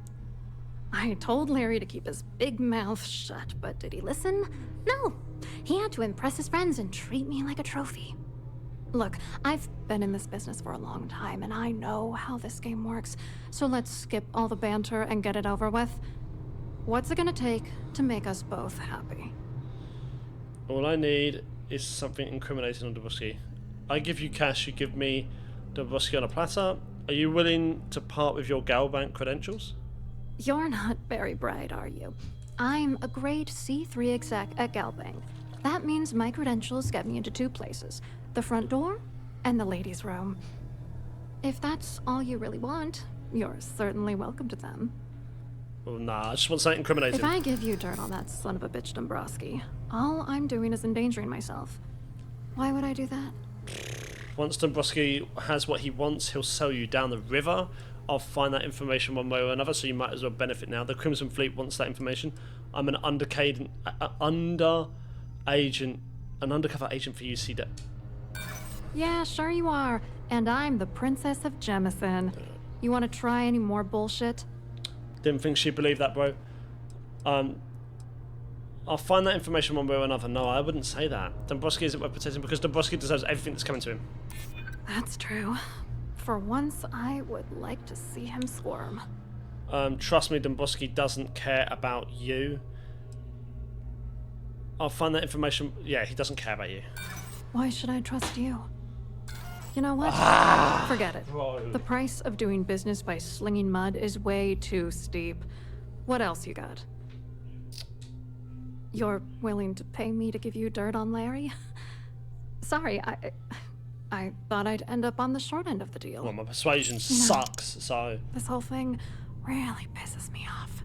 I told Larry to keep his big mouth shut, but did he listen? No. He had to impress his friends and treat me like a trophy. Look, I've been in this business for a long time, and I know how this game works, so let's skip all the banter and get it over with. What's it gonna take to make us both happy? All I need is something incriminating on Dombrowski. I give you cash, you give me Dombrowski on a platter. Are you willing to part with your Galbank credentials? You're not very bright, are you? I'm a grade C3 exec at Galbank. That means my credentials get me into two places. The front door and the ladies' room. If that's all you really want, you're certainly welcome to them. Well, nah, I just want something incriminating. If I give you dirt on that son of a bitch Dombrowski, all I'm doing is endangering myself. Why would I do that? Once Dombrowski has what he wants, he'll sell you down the river. I'll find that information one way or another, so you might as well benefit now. The Crimson Fleet wants that information. I'm an undercover agent for UC. Yeah, sure you are. And I'm the Princess of Jemison. You want to try any more bullshit? Didn't think she'd believe that, bro. I'll find that information one way or another. No, I wouldn't say that. Dombrowski isn't worth protecting because Dombrowski deserves everything that's coming to him. That's true. For once, I would like to see him squirm. Trust me, Dombrowski doesn't care about you. I'll find that information. Yeah, he doesn't care about you. Why should I trust you? You know what? Forget it. Bro. The price of doing business by slinging mud is way too steep. What else you got? You're willing to pay me to give you dirt on Larry? Sorry, I thought I'd end up on the short end of the deal. Well, my persuasion sucks, so... This whole thing really pisses me off.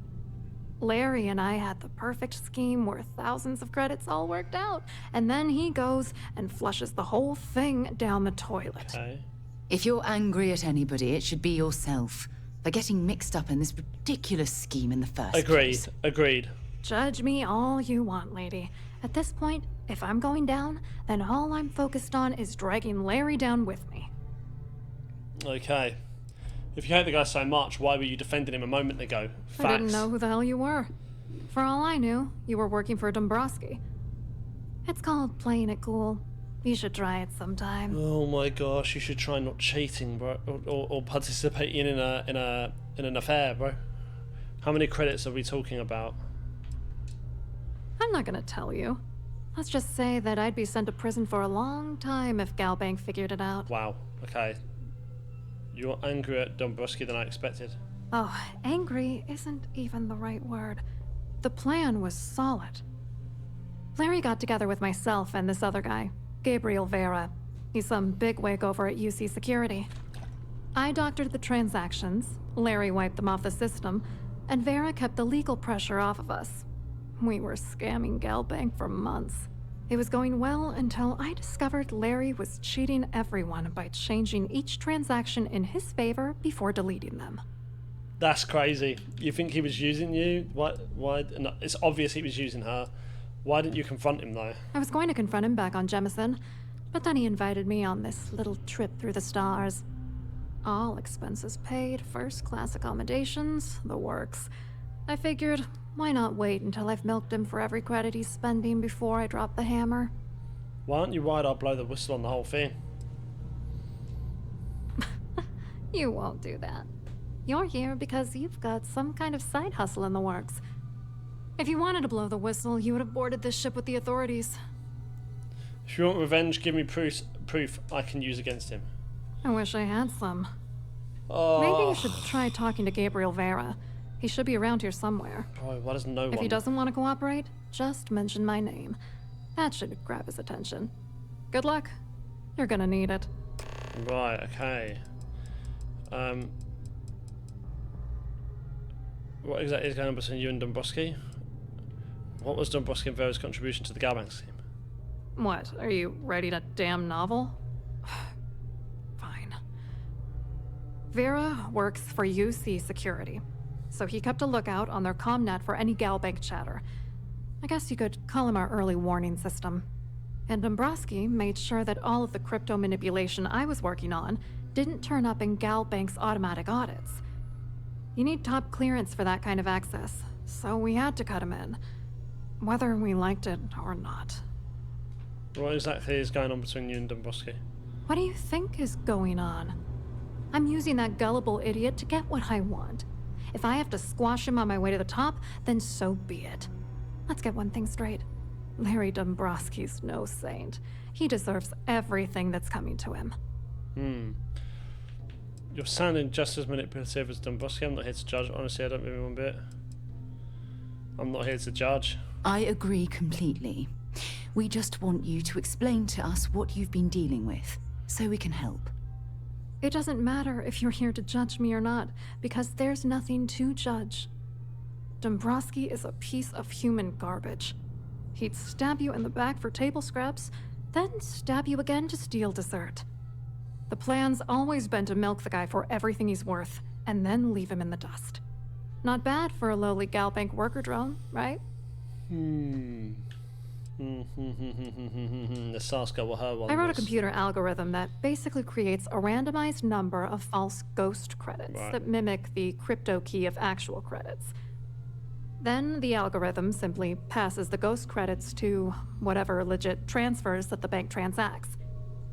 Larry and I had the perfect scheme where thousands of credits all worked out, and then he goes and flushes the whole thing down the toilet. Okay. If you're angry at anybody, it should be yourself for getting mixed up in this ridiculous scheme in the first place. Agreed. Judge me all you want, lady. At this point, if I'm going down, then all I'm focused on is dragging Larry down with me. Okay. If you hate the guy so much, why were you defending him a moment ago? Facts. I didn't know who the hell you were. For all I knew, you were working for Dombrowski. It's called playing it cool. You should try it sometime. Oh my gosh, you should try not cheating, bro, or participating in an affair, bro. How many credits are we talking about? I'm not gonna tell you. Let's just say that I'd be sent to prison for a long time if Galbank figured it out. Wow, okay. You're angrier at Dombrowski than I expected. Oh, angry isn't even the right word. The plan was solid. Larry got together with myself and this other guy, Gabriel Vera. He's some bigwig over at UC Security. I doctored the transactions, Larry wiped them off the system, and Vera kept the legal pressure off of us. We were scamming Galbank for months. It was going well until I discovered Larry was cheating everyone by changing each transaction in his favor before deleting them. That's crazy. You think he was using you? Why? No, it's obvious he was using her. Why didn't you confront him though? I was going to confront him back on Jemison, but then he invited me on this little trip through the stars. All expenses paid, first-class accommodations, the works. I figured, why not wait until I've milked him for every credit he's spending before I drop the hammer? Why aren't you worried I'll blow the whistle on the whole thing? You won't do that. You're here because you've got some kind of side hustle in the works. If you wanted to blow the whistle, you would have boarded this ship with the authorities. If you want revenge, give me proof I can use against him. I wish I had some. Oh. Maybe you should try talking to Gabriel Vera. He should be around here somewhere. Bro, why does no one... If he doesn't want to cooperate, just mention my name. That should grab his attention. Good luck. You're gonna need it. Right, okay. What exactly is going on between you and Dombrowski? What was Dombrowski and Vera's contribution to the Galbank scheme? What, are you writing a damn novel? Fine. Vera works for UC Security, so he kept a lookout on their commnet for any Galbank chatter. I guess you could call him our early warning system. And Dombrowski made sure that all of the crypto manipulation I was working on didn't turn up in Galbank's automatic audits. You need top clearance for that kind of access, so we had to cut him in, whether we liked it or not. What exactly is going on between you and Dombrowski? What do you think is going on? I'm using that gullible idiot to get what I want. If I have to squash him on my way to the top, then so be it. Let's get one thing straight. Larry Dombrowski's no saint. He deserves everything that's coming to him. You're sounding just as manipulative as Dombrowski. I'm not here to judge. Honestly, I don't really one bit. I'm not here to judge. I agree completely. We just want you to explain to us what you've been dealing with, so we can help. It doesn't matter if you're here to judge me or not, because there's nothing to judge. Dombrowski is a piece of human garbage. He'd stab you in the back for table scraps, then stab you again to steal dessert. The plan's always been to milk the guy for everything he's worth, and then leave him in the dust. Not bad for a lowly Galbank worker drone, right? The Saska were her one. I wrote a computer algorithm that basically creates a randomized number of false ghost credits that mimic the crypto key of actual credits. Then the algorithm simply passes the ghost credits to whatever legit transfers that the bank transacts.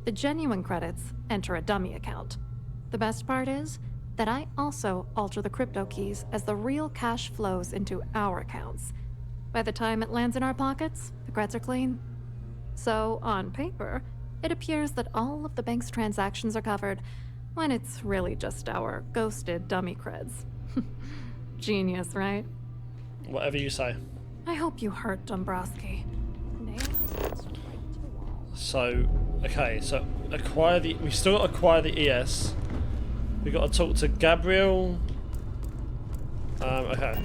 The genuine credits enter a dummy account. The best part is that I also alter the crypto keys as the real cash flows into our accounts. By the time it lands in our pockets, the creds are clean. So, on paper, it appears that all of the bank's transactions are covered, when it's really just our ghosted dummy creds. Genius, right? Whatever you say. I hope you hurt Dombrowski. So, okay, so we still got to acquire the ES. We got to talk to Gabriel. Okay.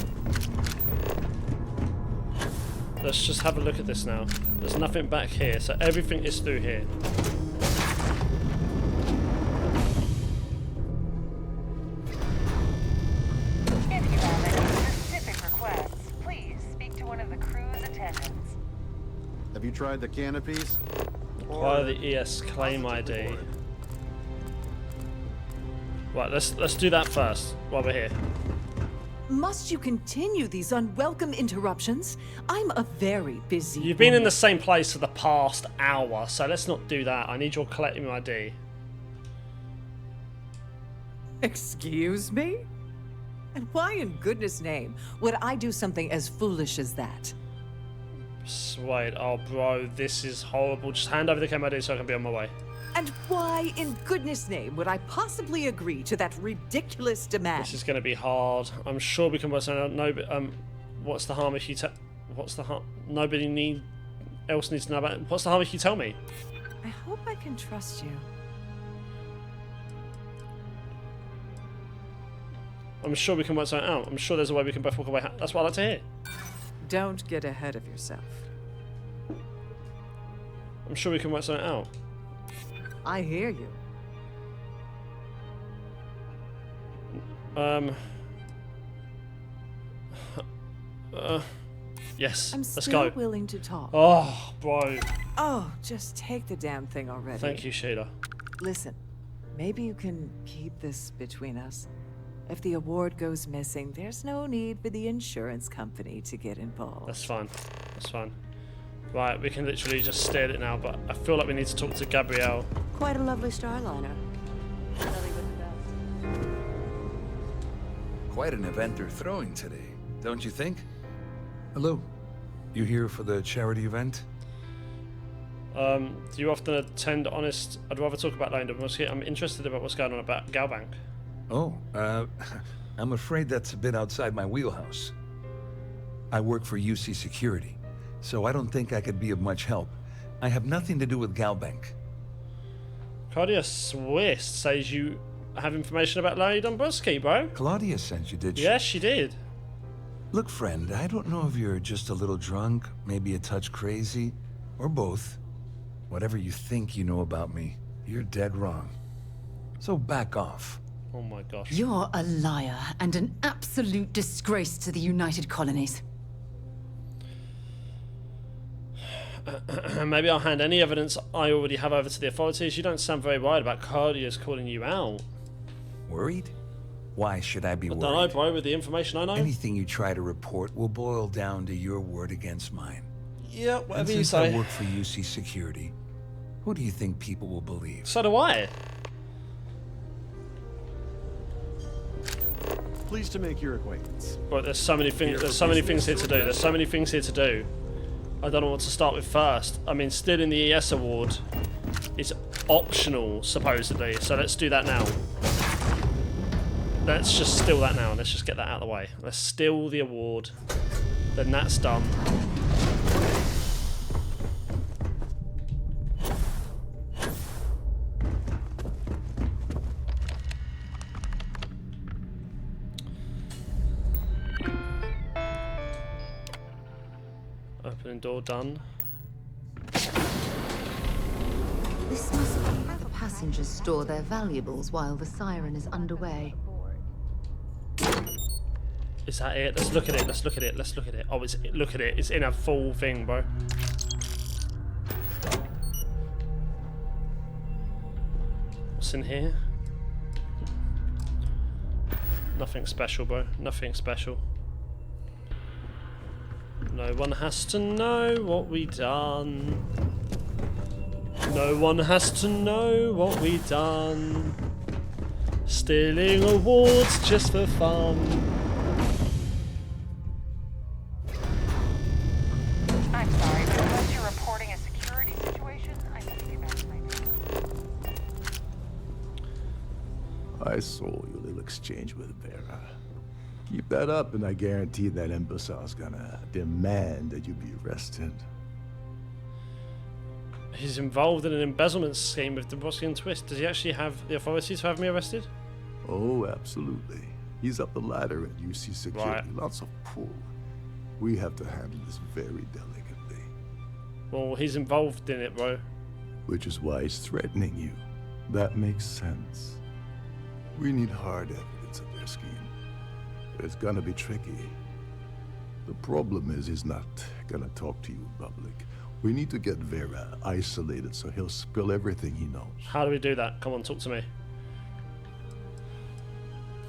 Let's just have a look at this now. There's nothing back here, so everything is through here. If you have any specific requests, please speak to one of the crew's attendants. Have you tried the canopies? Acquire the ES claim ID. Right, let's do that first while we're here. Must you continue these unwelcome interruptions? I'm a very busy You've been in woman. the same place for the past hour, so let's not do that. I need your collecting ID. Excuse me? And why in goodness name would I do something as foolish as that? Wait, oh bro, this is horrible. Just hand over the cam ID so I can be on my way. And why in goodness name would I possibly agree to that ridiculous demand? This is going to be hard. I'm sure we can work something out. No, but what's the harm if you tell? What's the harm? Nobody else needs to know about it. What's the harm if you tell me? I hope I can trust you. I'm sure we can work something out. I'm sure there's a way we can both walk away. That's what I like to hear. Don't get ahead of yourself. I'm sure we can work something out. I hear you. Yes. I'm Let's still go. willing to talk. Oh, bro. Oh, just take the damn thing already. Thank you, Sheila. Listen, maybe you can keep this between us. If the award goes missing, there's no need for the insurance company to get involved. That's fine. That's fine. Right, we can literally just stare at it now, but I feel like we need to talk to Gabrielle. Quite a lovely starliner. Quite an event they're throwing today, don't you think? Hello. You here for the charity event? Do you often attend Honest? I'd rather talk about Lane. I'm interested about what's going on about Galbank. Oh, I'm afraid that's a bit outside my wheelhouse. I work for UC Security, so I don't think I could be of much help. I have nothing to do with Galbank. Claudia Swiss says you have information about Larry Dombrowski, bro. Claudia sent you, did she? Yes, she did. Look, friend, I don't know if you're just a little drunk, maybe a touch crazy, or both. Whatever you think you know about me, you're dead wrong. So back off. Oh my gosh. You're a liar and an absolute disgrace to the United Colonies. Maybe I'll hand any evidence I already have over to the authorities. You don't sound very worried about Claudia's calling you out. Worried? Why should I be worried? I don't know, bro, with the information I know. Anything you try to report will boil down to your word against mine. Yeah, whatever you since say. I work for UC Security, who do you think people will believe? So do I. Pleased to make your acquaintance. But there's so many things. There's so many things here to do. There's so many things here to do. I don't know what to start with first. I mean, still in the ES award, it's optional supposedly. So let's do that now. Let's just steal that now. Let's just get that out of the way. Let's steal the award. Then that's done. Opening door done. This must be where the passengers store their valuables while the siren is underway. Is that it? Let's look at it. Let's look at it. Let's look at it. Oh, look at it. It's in a full thing, bro. What's in here? Nothing special, bro. Nothing special. No one has to know what we done. No one has to know what we done. Stealing awards just for fun. I'm sorry, but unless you're reporting a security situation, I need to get back to my duty. I saw your little exchange with Vera. Keep that up and I guarantee that imbecile's gonna demand that you be arrested. He's involved in an embezzlement scheme with Dombrowski and Twist. Does he actually have the authorities to have me arrested? Oh, absolutely. He's up the ladder at UC Security. Right. Lots of pull. We have to handle this very delicately. Well, he's involved in it, bro. Which is why he's threatening you. That makes sense. We need hard evidence of their scheme. It's gonna be tricky. The problem is he's not gonna talk to you in public. We need to get Vera isolated so he'll spill everything he knows. How do we do that? Come on, talk to me.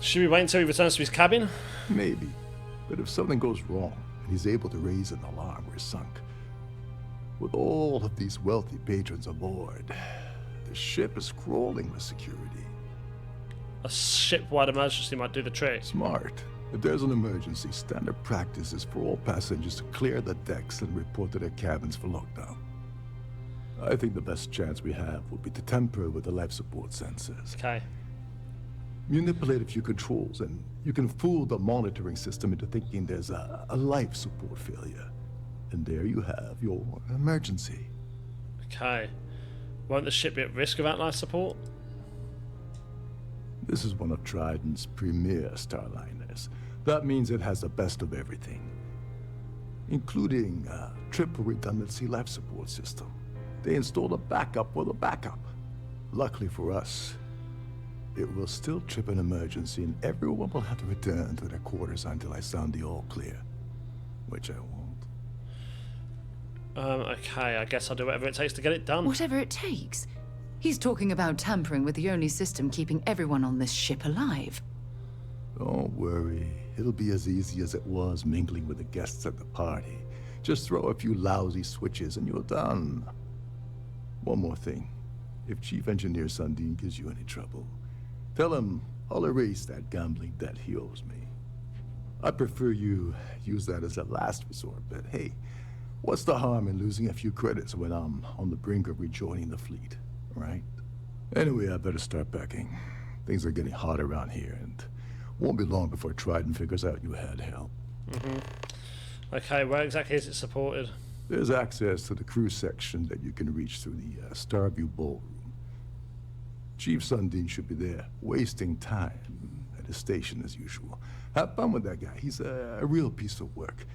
Should we wait until he returns to his cabin? Maybe. But if something goes wrong and he's able to raise an alarm, we're sunk. With all of these wealthy patrons aboard, the ship is crawling with security. A ship-wide emergency might do the trick. Smart. If there's an emergency, standard practice is for all passengers to clear the decks and report to their cabins for lockdown. I think the best chance we have would be to tamper with the life support sensors. Okay. Manipulate a few controls, and you can fool the monitoring system into thinking there's a life support failure. And there you have your emergency. Okay. Won't the ship be at risk without life support? This is one of Trident's premier starliners. That means it has the best of everything, including a triple redundancy life support system. They installed a backup for the backup. Luckily for us, it will still trip an emergency and everyone will have to return to their quarters until I sound the all clear, which I won't. Okay, I guess I'll do whatever it takes to get it done. Whatever it takes? He's talking about tampering with the only system keeping everyone on this ship alive. Don't worry. It'll be as easy as it was mingling with the guests at the party. Just throw a few lousy switches and you're done. One more thing. If Chief Engineer Sundin gives you any trouble, tell him I'll erase that gambling debt he owes me. I prefer you use that as a last resort, but hey, what's the harm in losing a few credits when I'm on the brink of rejoining the fleet, right? Anyway, I better start packing. Things are getting hot around here, and won't be long before Trident figures out you had help. Okay, where exactly is it supported? There's access to the crew section that you can reach through the Starview Ballroom. Chief Sundin should be there, wasting time at his station as usual. Have fun with that guy. He's a real piece of work.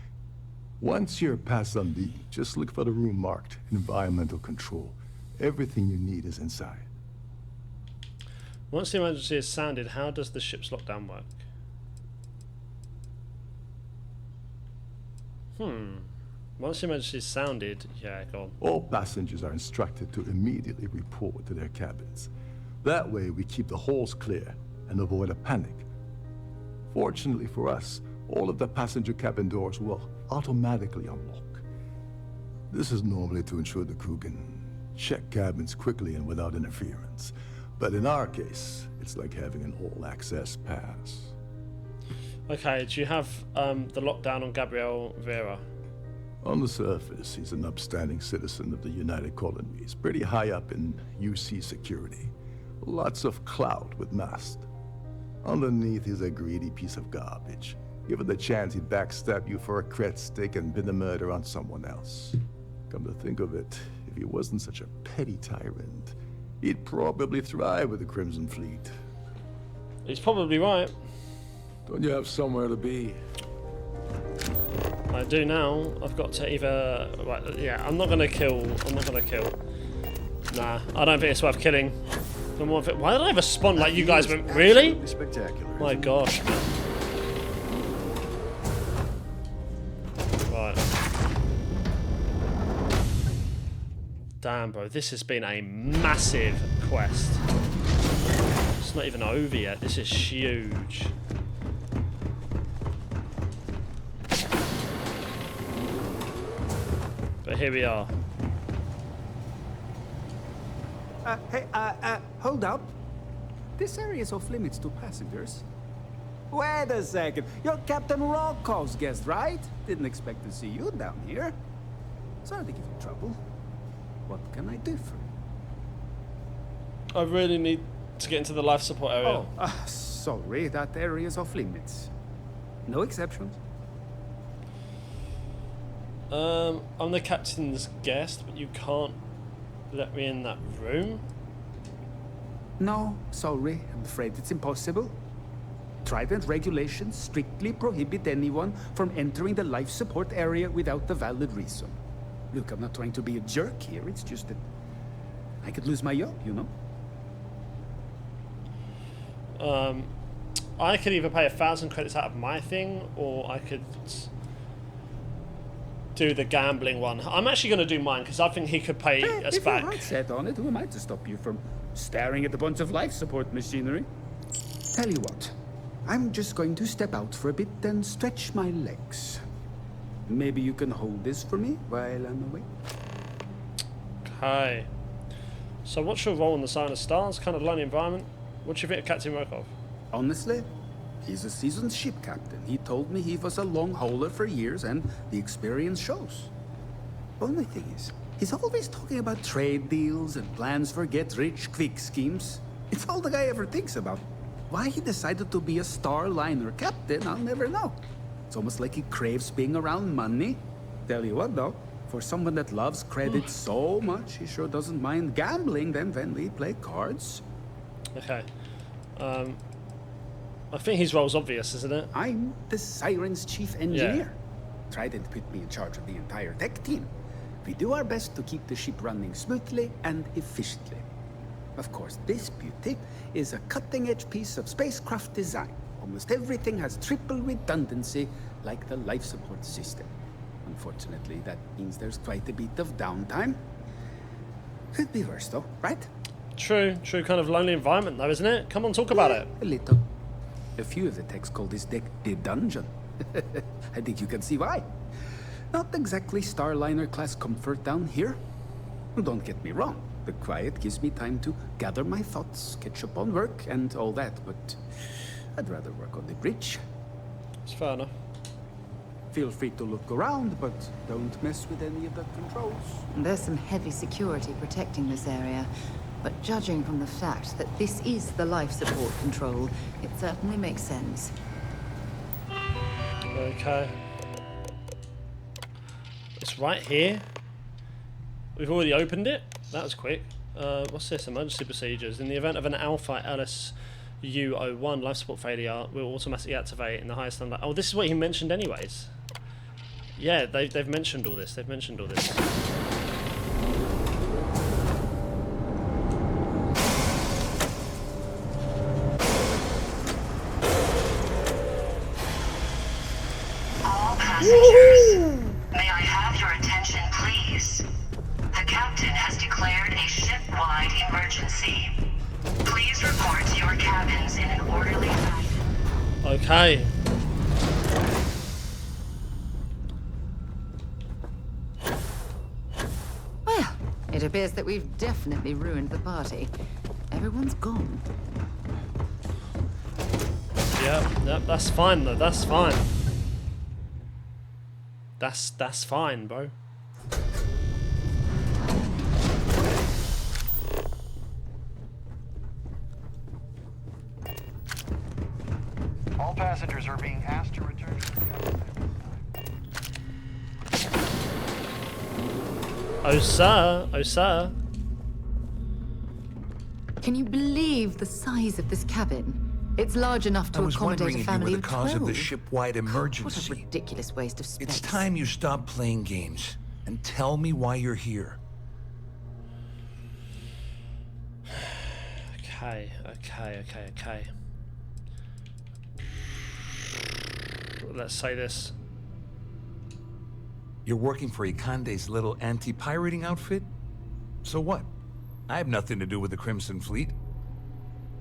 Once you're past Sundin, just look for the room marked Environmental Control. Everything you need is inside. Once the emergency is sounded, how does the ship's lockdown work? Once the emergency is sounded, yeah, go on. All passengers are instructed to immediately report to their cabins. That way we keep the halls clear and avoid a panic. Fortunately for us, all of the passenger cabin doors will automatically unlock. This is normally to ensure the crew can check cabins quickly and without interference. But in our case, it's like having an all-access pass. Okay, do you have the lockdown on Gabriel Vera? On the surface, he's an upstanding citizen of the United Colonies, pretty high up in UC security. Lots of clout with Mast. Underneath, he's a greedy piece of garbage. Given the chance, he'd backstab you for a cred stick and pin the murder on someone else. Come to think of it, if he wasn't such a petty tyrant, he'd probably thrive with the Crimson Fleet. He's probably right. Don't you have somewhere to be? I do now. I've got to either... Right, yeah, I'm not going to kill. Nah, I don't think it's worth killing. Why did I ever spawn like you guys went? Really? Spectacular. My gosh. Right. Damn, bro. This has been a massive quest. It's not even over yet. This is huge. But here we are. Hey, hold up. This area is off limits to passengers. Wait a second. You're Captain Rocco's guest, right? Didn't expect to see you down here. Sorry to give you trouble. What can I do for you? I really need to get into the life support area. Oh, sorry. That area is off limits. No exceptions. I'm the captain's guest, but you can't let me in that room? No, sorry. I'm afraid it's impossible. Trident regulations strictly prohibit anyone from entering the life support area without a valid reason. Look, I'm not trying to be a jerk here. It's just that I could lose my job, you know? I could either pay 1,000 credits out of my thing, or I could do the gambling one. I'm actually going to do mine because I think he could pay us if back. If you're set on it, who am I to stop you from staring at a bunch of life support machinery? Tell you what, I'm just going to step out for a bit and stretch my legs. Maybe you can hold this for me while I'm away? Okay. So what's your role in the Sign of Stars? Kind of lonely environment? What do you think of Captain Rokov? Honestly, he's a seasoned ship captain. He told me he was a long hauler for years, and the experience shows. Only thing is, he's always talking about trade deals and plans for get-rich-quick schemes. It's all the guy ever thinks about. Why he decided to be a Starliner captain, I'll never know. It's almost like he craves being around money. Tell you what, though, for someone that loves credit so much, he sure doesn't mind gambling them when we play cards. Okay. I think his role's obvious, isn't it? I'm the Siren's chief engineer. Trident put me in charge of the entire tech team. We do our best to keep the ship running smoothly and efficiently. Of course, this beauty is a cutting-edge piece of spacecraft design. Almost everything has triple redundancy, like the life support system. Unfortunately, that means there's quite a bit of downtime. Could be worse, though, right? True, kind of lonely environment, though, isn't it? Come on, talk about it. A little. A few of the techs call this deck the dungeon. I think you can see why. Not exactly Starliner-class comfort down here. Don't get me wrong. The quiet gives me time to gather my thoughts, catch up on work, and all that, but I'd rather work on the bridge. It's fair enough. Feel free to look around, but don't mess with any of the controls. There's some heavy security protecting this area, but judging from the fact that this is the life support control, it certainly makes sense. Okay. It's right here. We've already opened it. That was quick. What's this? Emergency procedures. In the event of an Alpha LSU-01 life support failure, will automatically activate in the highest standard. Oh, this is what he mentioned anyways. Yeah, they've mentioned all this. They've mentioned all this. All passengers, may I have your attention, please? The captain has declared a ship-wide emergency. Please report to your cabins in an orderly fashion. Okay. Well, it appears that we've definitely ruined the party. Everyone's gone. Yep, that's fine though. That's fine. That's fine, bro. All passengers are being asked to return to the cabin. Oh sir, oh sir. Can you believe the size of this cabin? It's large enough to accommodate a family of 12. I was wondering if you were the cause of the ship-wide emergency. What a ridiculous waste of space. It's time you stop playing games and tell me why you're here. Okay. Let's say this. You're working for Ikande's little anti-pirating outfit? So what? I have nothing to do with the Crimson Fleet.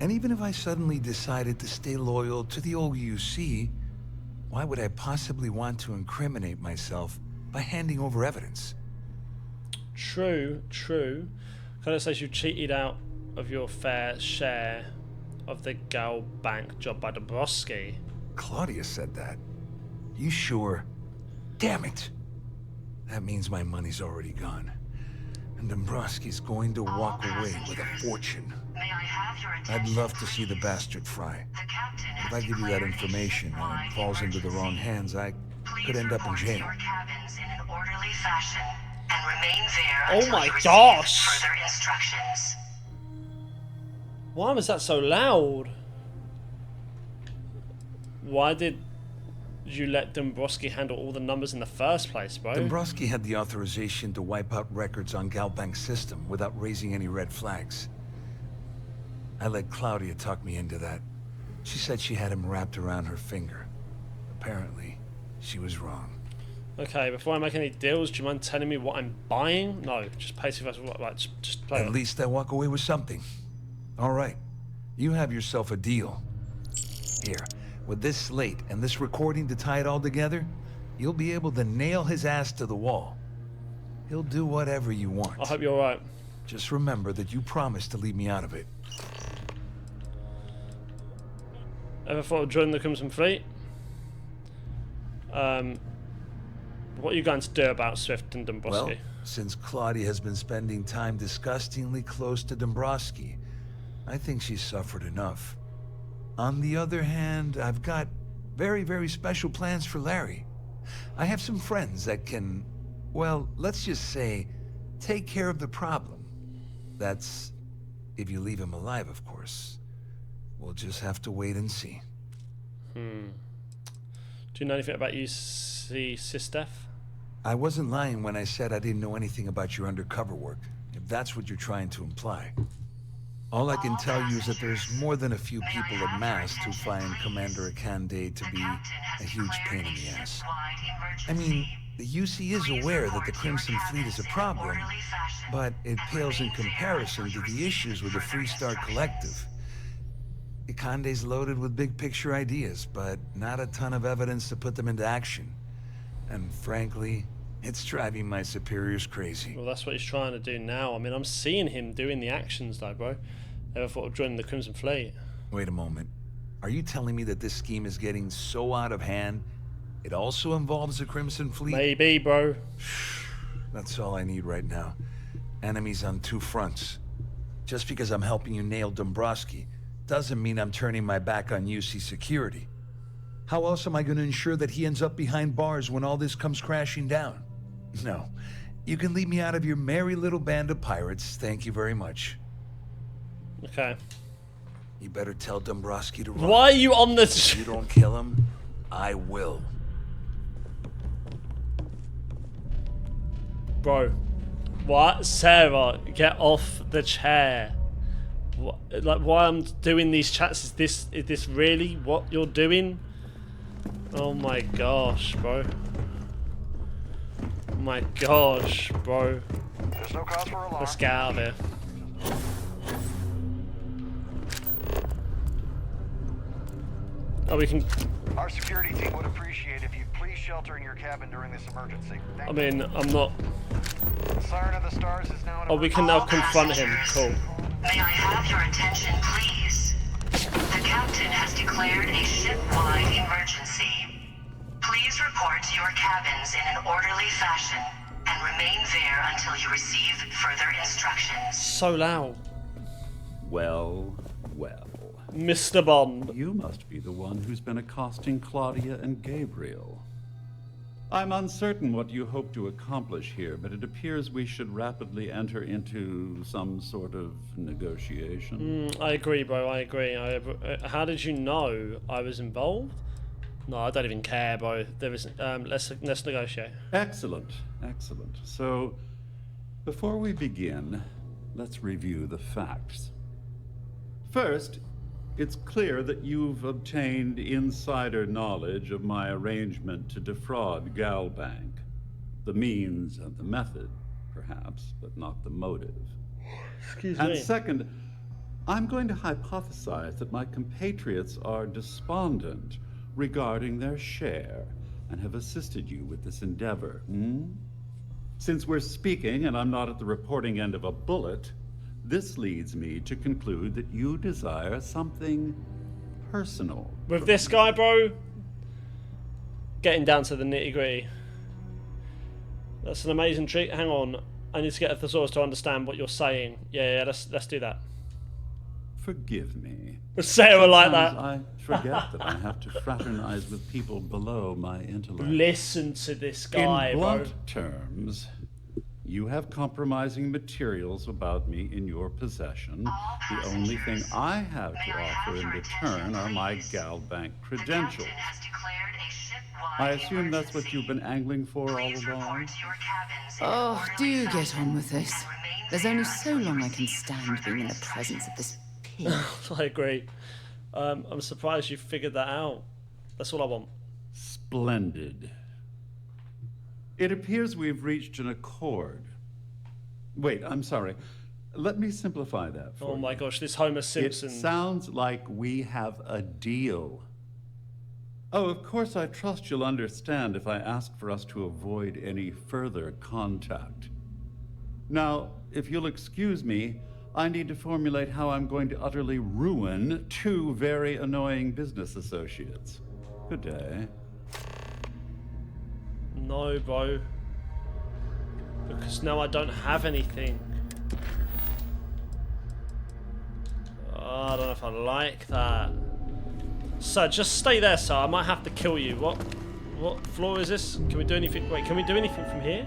And even if I suddenly decided to stay loyal to the old UC, why would I possibly want to incriminate myself by handing over evidence? True. Kind of says you cheated out of your fair share of the Gal Bank job by Dombrowski. Claudia said that. You sure? Damn it! That means my money's already gone. And Dombrowski's going to walk away with a fortune. I'd love to see the bastard fry. If I give you that information and it falls into the wrong hands, I could end up in jail. Oh my gosh! Why was that so loud? Why did you let Dombrowski handle all the numbers in the first place, bro? Dombrowski had the authorization to wipe out records on Galbank's system without raising any red flags. I let Claudia talk me into that. She said she had him wrapped around her finger. Apparently, she was wrong. Okay, before I make any deals, do you mind telling me what I'm buying? No, just pay to right, just play At least I walk away with something. All right, you have yourself a deal. Here, with this slate and this recording to tie it all together, you'll be able to nail his ass to the wall. He'll do whatever you want. I hope you're alright. Just remember that you promised to leave me out of it. Ever thought of joining the Crimson Fleet? What are you going to do about Swift and Dombrowski? Well, since Claudia has been spending time disgustingly close to Dombrowski, I think she's suffered enough. On the other hand, I've got very, very special plans for Larry. I have some friends that can, well, let's just say, take care of the problem. That's if you leave him alive, of course. We'll just have to wait and see. Do you know anything about UC SysDef? I wasn't lying when I said I didn't know anything about your undercover work, if that's what you're trying to imply. All I can tell you is that there's more than a few people at Mast who find Commander Akande to be a huge pain in the ass. I mean, the UC is aware that the Crimson Fleet is a problem, but it pales in comparison to the issues with the Freestar Collective. Akande's loaded with big picture ideas, but not a ton of evidence to put them into action. And frankly, it's driving my superiors crazy. Well, that's what he's trying to do now. I mean, I'm seeing him doing the actions though, bro. Ever thought of joining the Crimson Fleet? Wait a moment. Are you telling me that this scheme is getting so out of hand, it also involves the Crimson Fleet? Maybe, bro. That's all I need right now. Enemies on two fronts. Just because I'm helping you nail Dombrowski doesn't mean I'm turning my back on UC security. How else am I going to ensure that he ends up behind bars when all this comes crashing down? No. You can leave me out of your merry little band of pirates, thank you very much. Okay. You better tell Dombrowski to run. Why are you on the... If you don't kill him, I will. Bro. What? Sarah, get off the chair. What, like, why I'm doing these chats, is this really what you're doing? Oh my gosh, bro. Oh my gosh, bro. There's no cause for alarm. Let's get out of here. Oh, we can... Our security team would appreciate if you'd please shelter in your cabin during this emergency. I mean, I'm not... The Siren of the Stars is now... Oh, we can now confront him. Cool. May I have your attention, please? The captain has declared a ship-wide emergency. Please report to your cabins in an orderly fashion and remain there until you receive further instructions. So loud. Well, well. Mr. Bond. You must be the one who's been accosting Claudia and Gabriel. I'm uncertain what you hope to accomplish here, but it appears we should rapidly enter into some sort of negotiation. I agree, bro. I agree. How did you know I was involved? No, I don't even care, bro. There isn't. Let's negotiate. Excellent, excellent. So, before we begin, let's review the facts. First, it's clear that you've obtained insider knowledge of my arrangement to defraud Galbank. The means and the method, perhaps, but not the motive. Excuse me. me. And second, I'm going to hypothesize that my compatriots are despondent regarding their share and have assisted you with this endeavor. Since we're speaking and I'm not at the reporting end of a bullet, this leads me to conclude that you desire something personal. With this guy, bro, getting down to the nitty-gritty. That's an amazing treat. Hang on. I need to get a thesaurus to understand what you're saying. Yeah, let's do that. Forgive me. Sarah like that. I forget that I have to fraternize with people below my intellect. Listen to this guy, in blunt bro. terms, you have compromising materials about me in your possession. The only thing I have to offer in return are my Galbank credentials. I assume that's what you've been angling for all along? Oh, do get on with this. There's only so long I can stand being in the presence of this pig. I agree. I'm surprised you figured that out. That's all I want. Splendid. It appears we've reached an accord. Wait, I'm sorry. Let me simplify that for you. Oh my gosh, this Homer Simpson. It sounds like we have a deal. Oh, of course, I trust you'll understand if I ask for us to avoid any further contact. Now, if you'll excuse me, I need to formulate how I'm going to utterly ruin two very annoying business associates. Good day. No, bro. Because now I don't have anything. Oh, I don't know if I like that. So just stay there, sir. I might have to kill you. What floor is this? Can we do anything? Wait, can we do anything from here?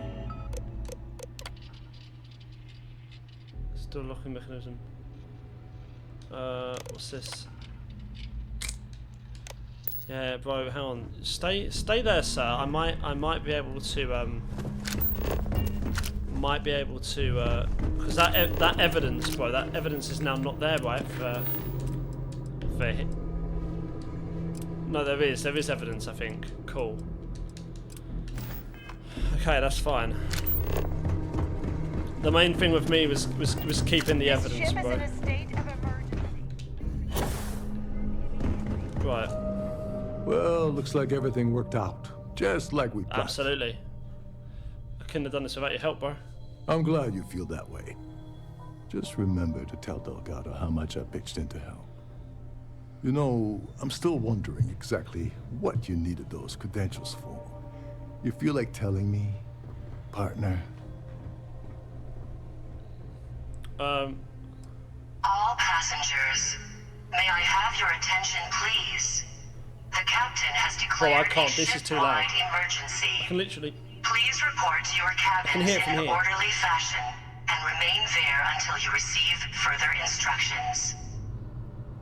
Still locking mechanism. What's this? Yeah, bro, hang on. Stay there, sir. I might be able to because that evidence, bro, that evidence is now not there, right? No, there is evidence, I think. Cool. Okay, that's fine. The main thing with me was keeping the evidence, Ship is bro. in a state of emergency. Right. Well, looks like everything worked out. Just like we planned. Absolutely. I couldn't have done this without your help, bro. I'm glad you feel that way. Just remember to tell Delgado how much I pitched in to help. You know, I'm still wondering exactly what you needed those credentials for. You feel like telling me, partner? All passengers, may I have your attention, please? The captain has declared I can't. a This is too loud. ship-wide emergency. I can literally. Please report to your cabins hear it from in an here. orderly fashion and remain there until you receive further instructions.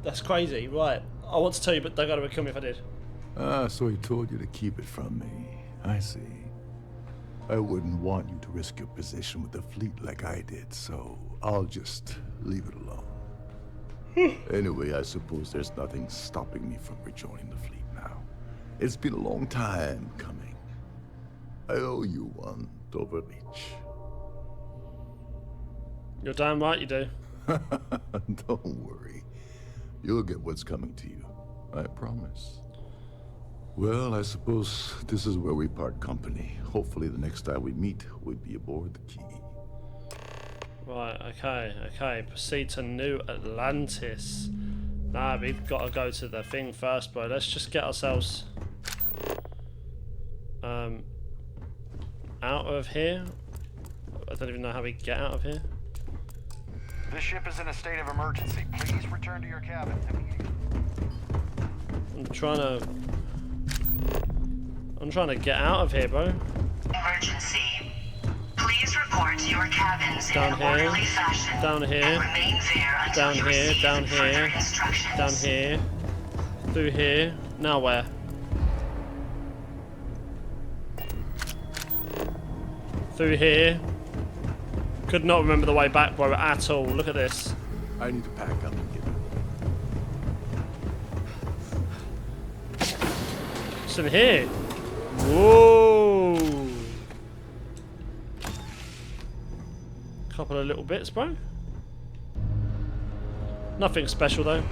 That's crazy. Right. I want to tell you, but Delgado would kill me if I did. Ah, so he told you to keep it from me. I see. I wouldn't want you to risk your position with the fleet like I did, so I'll just leave it alone. Anyway, I suppose there's nothing stopping me from rejoining the fleet now. It's been a long time coming. I owe you one, Dover Beach. You're damn right you do. Don't worry. You'll get what's coming to you. I promise. Well, I suppose this is where we part company. Hopefully the next time we meet, we'll be aboard the Key. Right, okay. Proceed to New Atlantis. Nah, we've got to go to the thing first, bro. Let's just get ourselves out of here. I don't even know how we get out of here. This ship is in a state of emergency. Please return to your cabin immediately. I'm trying to get out of here, bro. Emergency. Please report to your cabins in an orderly fashion Down here. and remain there until you receive further instructions. Down here. Through here. Now where? Through here. Could not remember the way back, bro, at all. Look at this. I need to pack up and get out. What's in here? Whoa! Couple of little bits, bro. Nothing special though.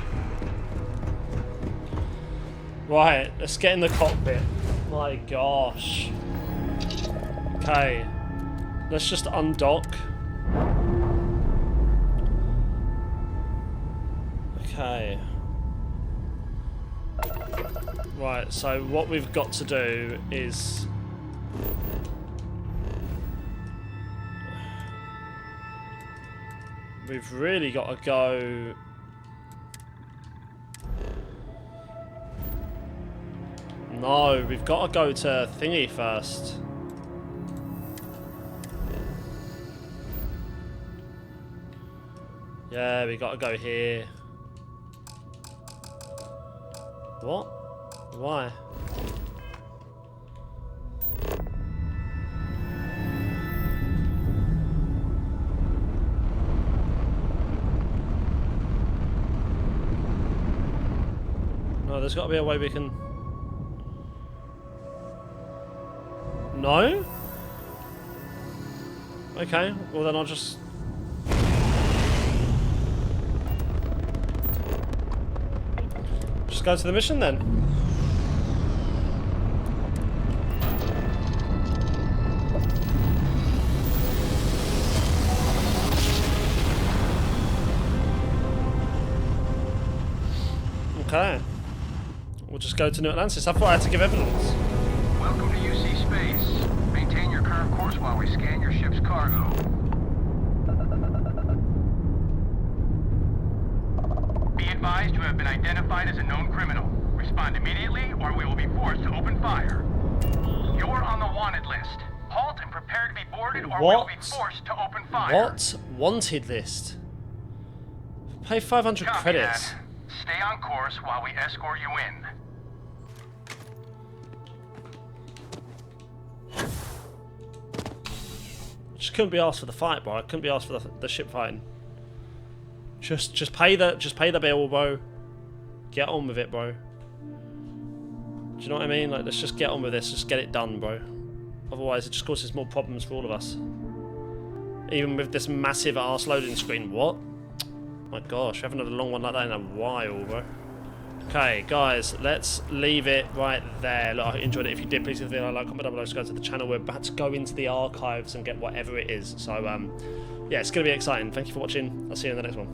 Right, let's get in the cockpit. My gosh. Okay. Let's just undock. Okay. Right, so what we've got to do is we've really got to go no, we've got to go to thingy first. Yeah, we got to go here. What? Why? No, there's got to be a way we can... No? Okay, well then I'll just... Just go to the mission then. Okay. We'll just go to New Atlantis. I thought I had to give evidence. Welcome to UC Space. Maintain your current course while we scan your ship's cargo. Be advised you have been identified as a known criminal. Respond immediately or we will be forced to open fire. You're on the wanted list. Halt and prepare to be boarded or we will be forced to open fire. What? Wanted list? Pay 500 Copy credits. that. Stay on course while we escort you in. Just couldn't be asked for the fight, bro. I couldn't be asked for the ship fighting. Just pay the bill, bro. Get on with it, bro. Do you know what I mean? Like, let's just get on with this. Just get it done, bro. Otherwise, it just causes more problems for all of us. Even with this massive arse loading screen. What? My gosh, I haven't had a long one like that in a while, bro. Okay, guys, let's leave it right there. Look, I enjoyed it. If you did, please leave a like, comment down below, subscribe to the channel. We're about to go into the archives and get whatever it is. So, yeah, it's going to be exciting. Thank you for watching. I'll see you in the next one.